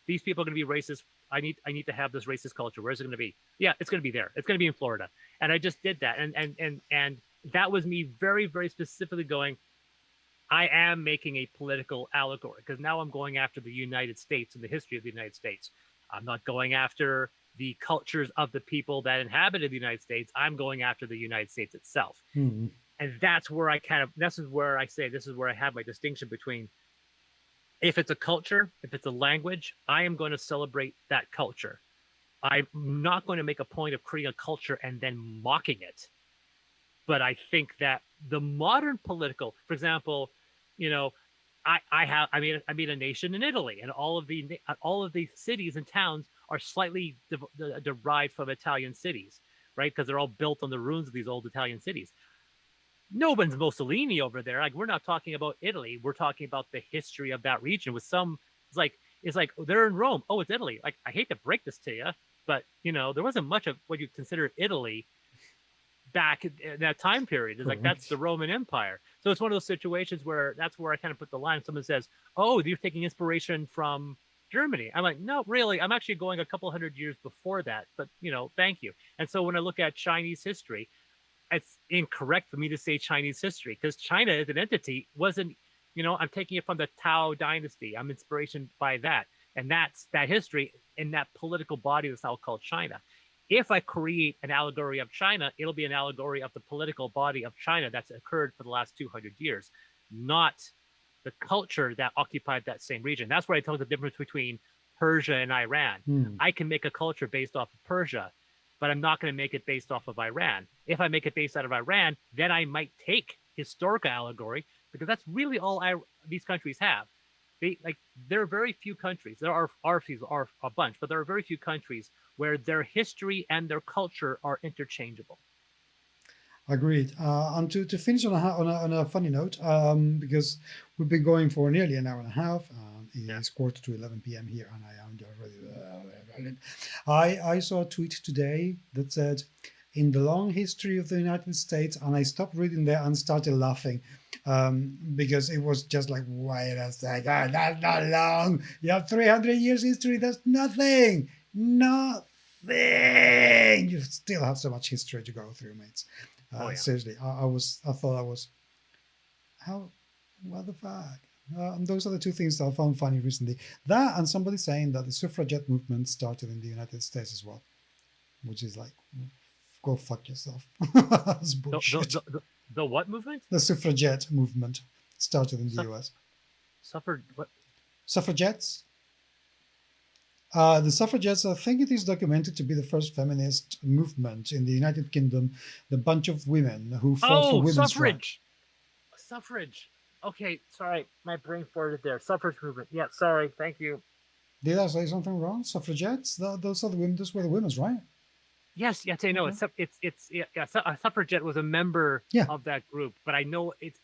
these people are going to be racist. I need to have this racist culture. Where's it going to be? Yeah, it's going to be there. It's going to be in Florida. And I just did that. And that was me very, very specifically going, I am making a political allegory because now I'm going after the United States and the history of the United States. I'm not going after the cultures of the people that inhabited the United States. I'm going after the United States itself. And that's where this is where I have my distinction between, if it's a culture, if it's a language, I am going to celebrate that culture. I'm not going to make a point of creating a culture and then mocking it. But I think that the modern political, for example, I made a nation in Italy, and all of the cities and towns are slightly derived from Italian cities, right? Because they're all built on the ruins of these old Italian cities. No one's Mussolini over there. Like, we're not talking about Italy. We're talking about the history of that region with some, it's like they're in Rome. Oh, it's Italy. Like, I hate to break this to you, but there wasn't much of what you consider Italy back in that time period. It's like, that's the Roman Empire. So it's one of those situations where that's where I kind of put the line. Someone says, oh, you're taking inspiration from Germany. I'm like, no, really. I'm actually going a couple hundred years before that, but thank you. And so when I look at Chinese history, it's incorrect for me to say Chinese history because China as an entity wasn't, I'm taking it from the Tao dynasty. I'm inspiration by that. And that's that history in that political body that's now called China. If I create an allegory of China, it'll be an allegory of the political body of China that's occurred for the last 200 years, not the culture that occupied that same region. That's where I tell the difference between Persia and Iran. I can make a culture based off of Persia, but I'm not going to make it based off of Iran. If I make it based out of Iran, then I might take historical allegory because that's really all these countries have. There are very few countries. There are a bunch, but there are very few countries where their history and their culture are interchangeable. Agreed. And to finish on a funny note, because we've been going for nearly an hour and a half. It's 11:15 p.m. here, and I am already. I saw a tweet today that said, "In the long history of the United States," and I stopped reading there and started laughing because it was just like, wait a second, that's not long. You have 300 years history. That's nothing. Nothing. You still have so much history to go through, mates. Seriously, I thought I was, what the fuck? And those are the two things that I found funny recently. That and somebody saying that the suffragette movement started in the United States as well, which is like, go fuck yourself. That's bullshit. The what movement? The suffragette movement started in the US. What? Suffragettes? The suffragettes, I think it is documented to be the first feminist movement in the United Kingdom. The bunch of women who fought for women's rights. Suffrage. Okay, sorry, my brain farted there. Suffrage movement. Yeah, sorry. Thank you. Did I say something wrong? Suffragettes? Those are the women. Those were the women's, right? Yes, I know. Okay. A suffragette was a member of that group, but I know it's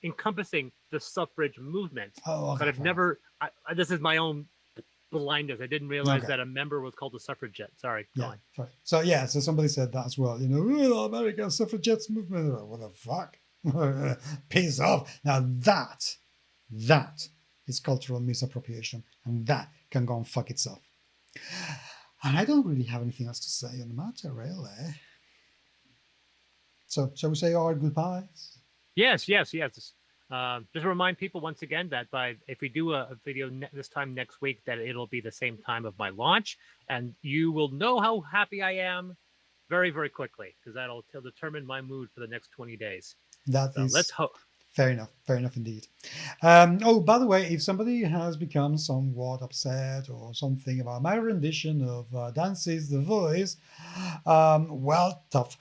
encompassing the suffrage movement. Oh, okay, but I've never. This is my own blindness. I didn't realize that a member was called a suffragette. Sorry. Sorry. So somebody said that as well. American suffragettes movement. What the fuck? Piss off. Now that is cultural misappropriation, and that can go and fuck itself. And I don't really have anything else to say on the matter, really. So shall we say our goodbyes? Yes. Just to remind people once again that if we do a video this time next week, that it'll be the same time of my launch, and you will know how happy I am very, very quickly because that'll determine my mood for the next 20 days. Let's hope. Fair enough indeed. By the way, if somebody has become somewhat upset or something about my rendition of Dancey's The Voice, tough.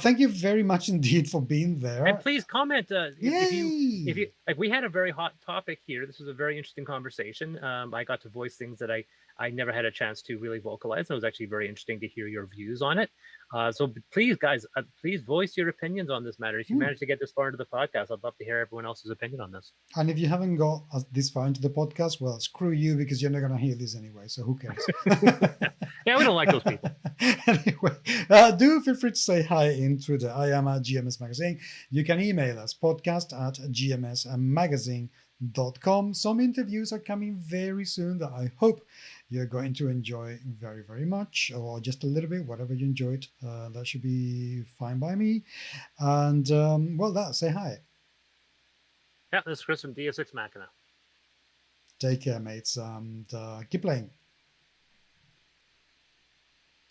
Thank you very much indeed for being there. And please comment if you like. We had a very hot topic here. This was a very interesting conversation. I got to voice things that I never had a chance to really vocalize. It was actually very interesting to hear your views on it. So please, guys, please voice your opinions on this matter. If you manage to get this far into the podcast, I'd love to hear everyone else's opinion on this. And if you haven't got this far into the podcast, well, screw you because you're not going to hear this anyway. So who cares? Yeah, we don't like those people. Anyway, do feel free to say hi in Twitter. I am at GMS Magazine. You can email us podcast@gmsmagazine.com. Some interviews are coming very soon that I hope you're going to enjoy very, very much, or just a little bit, whatever you enjoyed. That should be fine by me. And, say hi. Yeah, this is Chris from Deus Ex Machina. Take care, mates, and keep playing.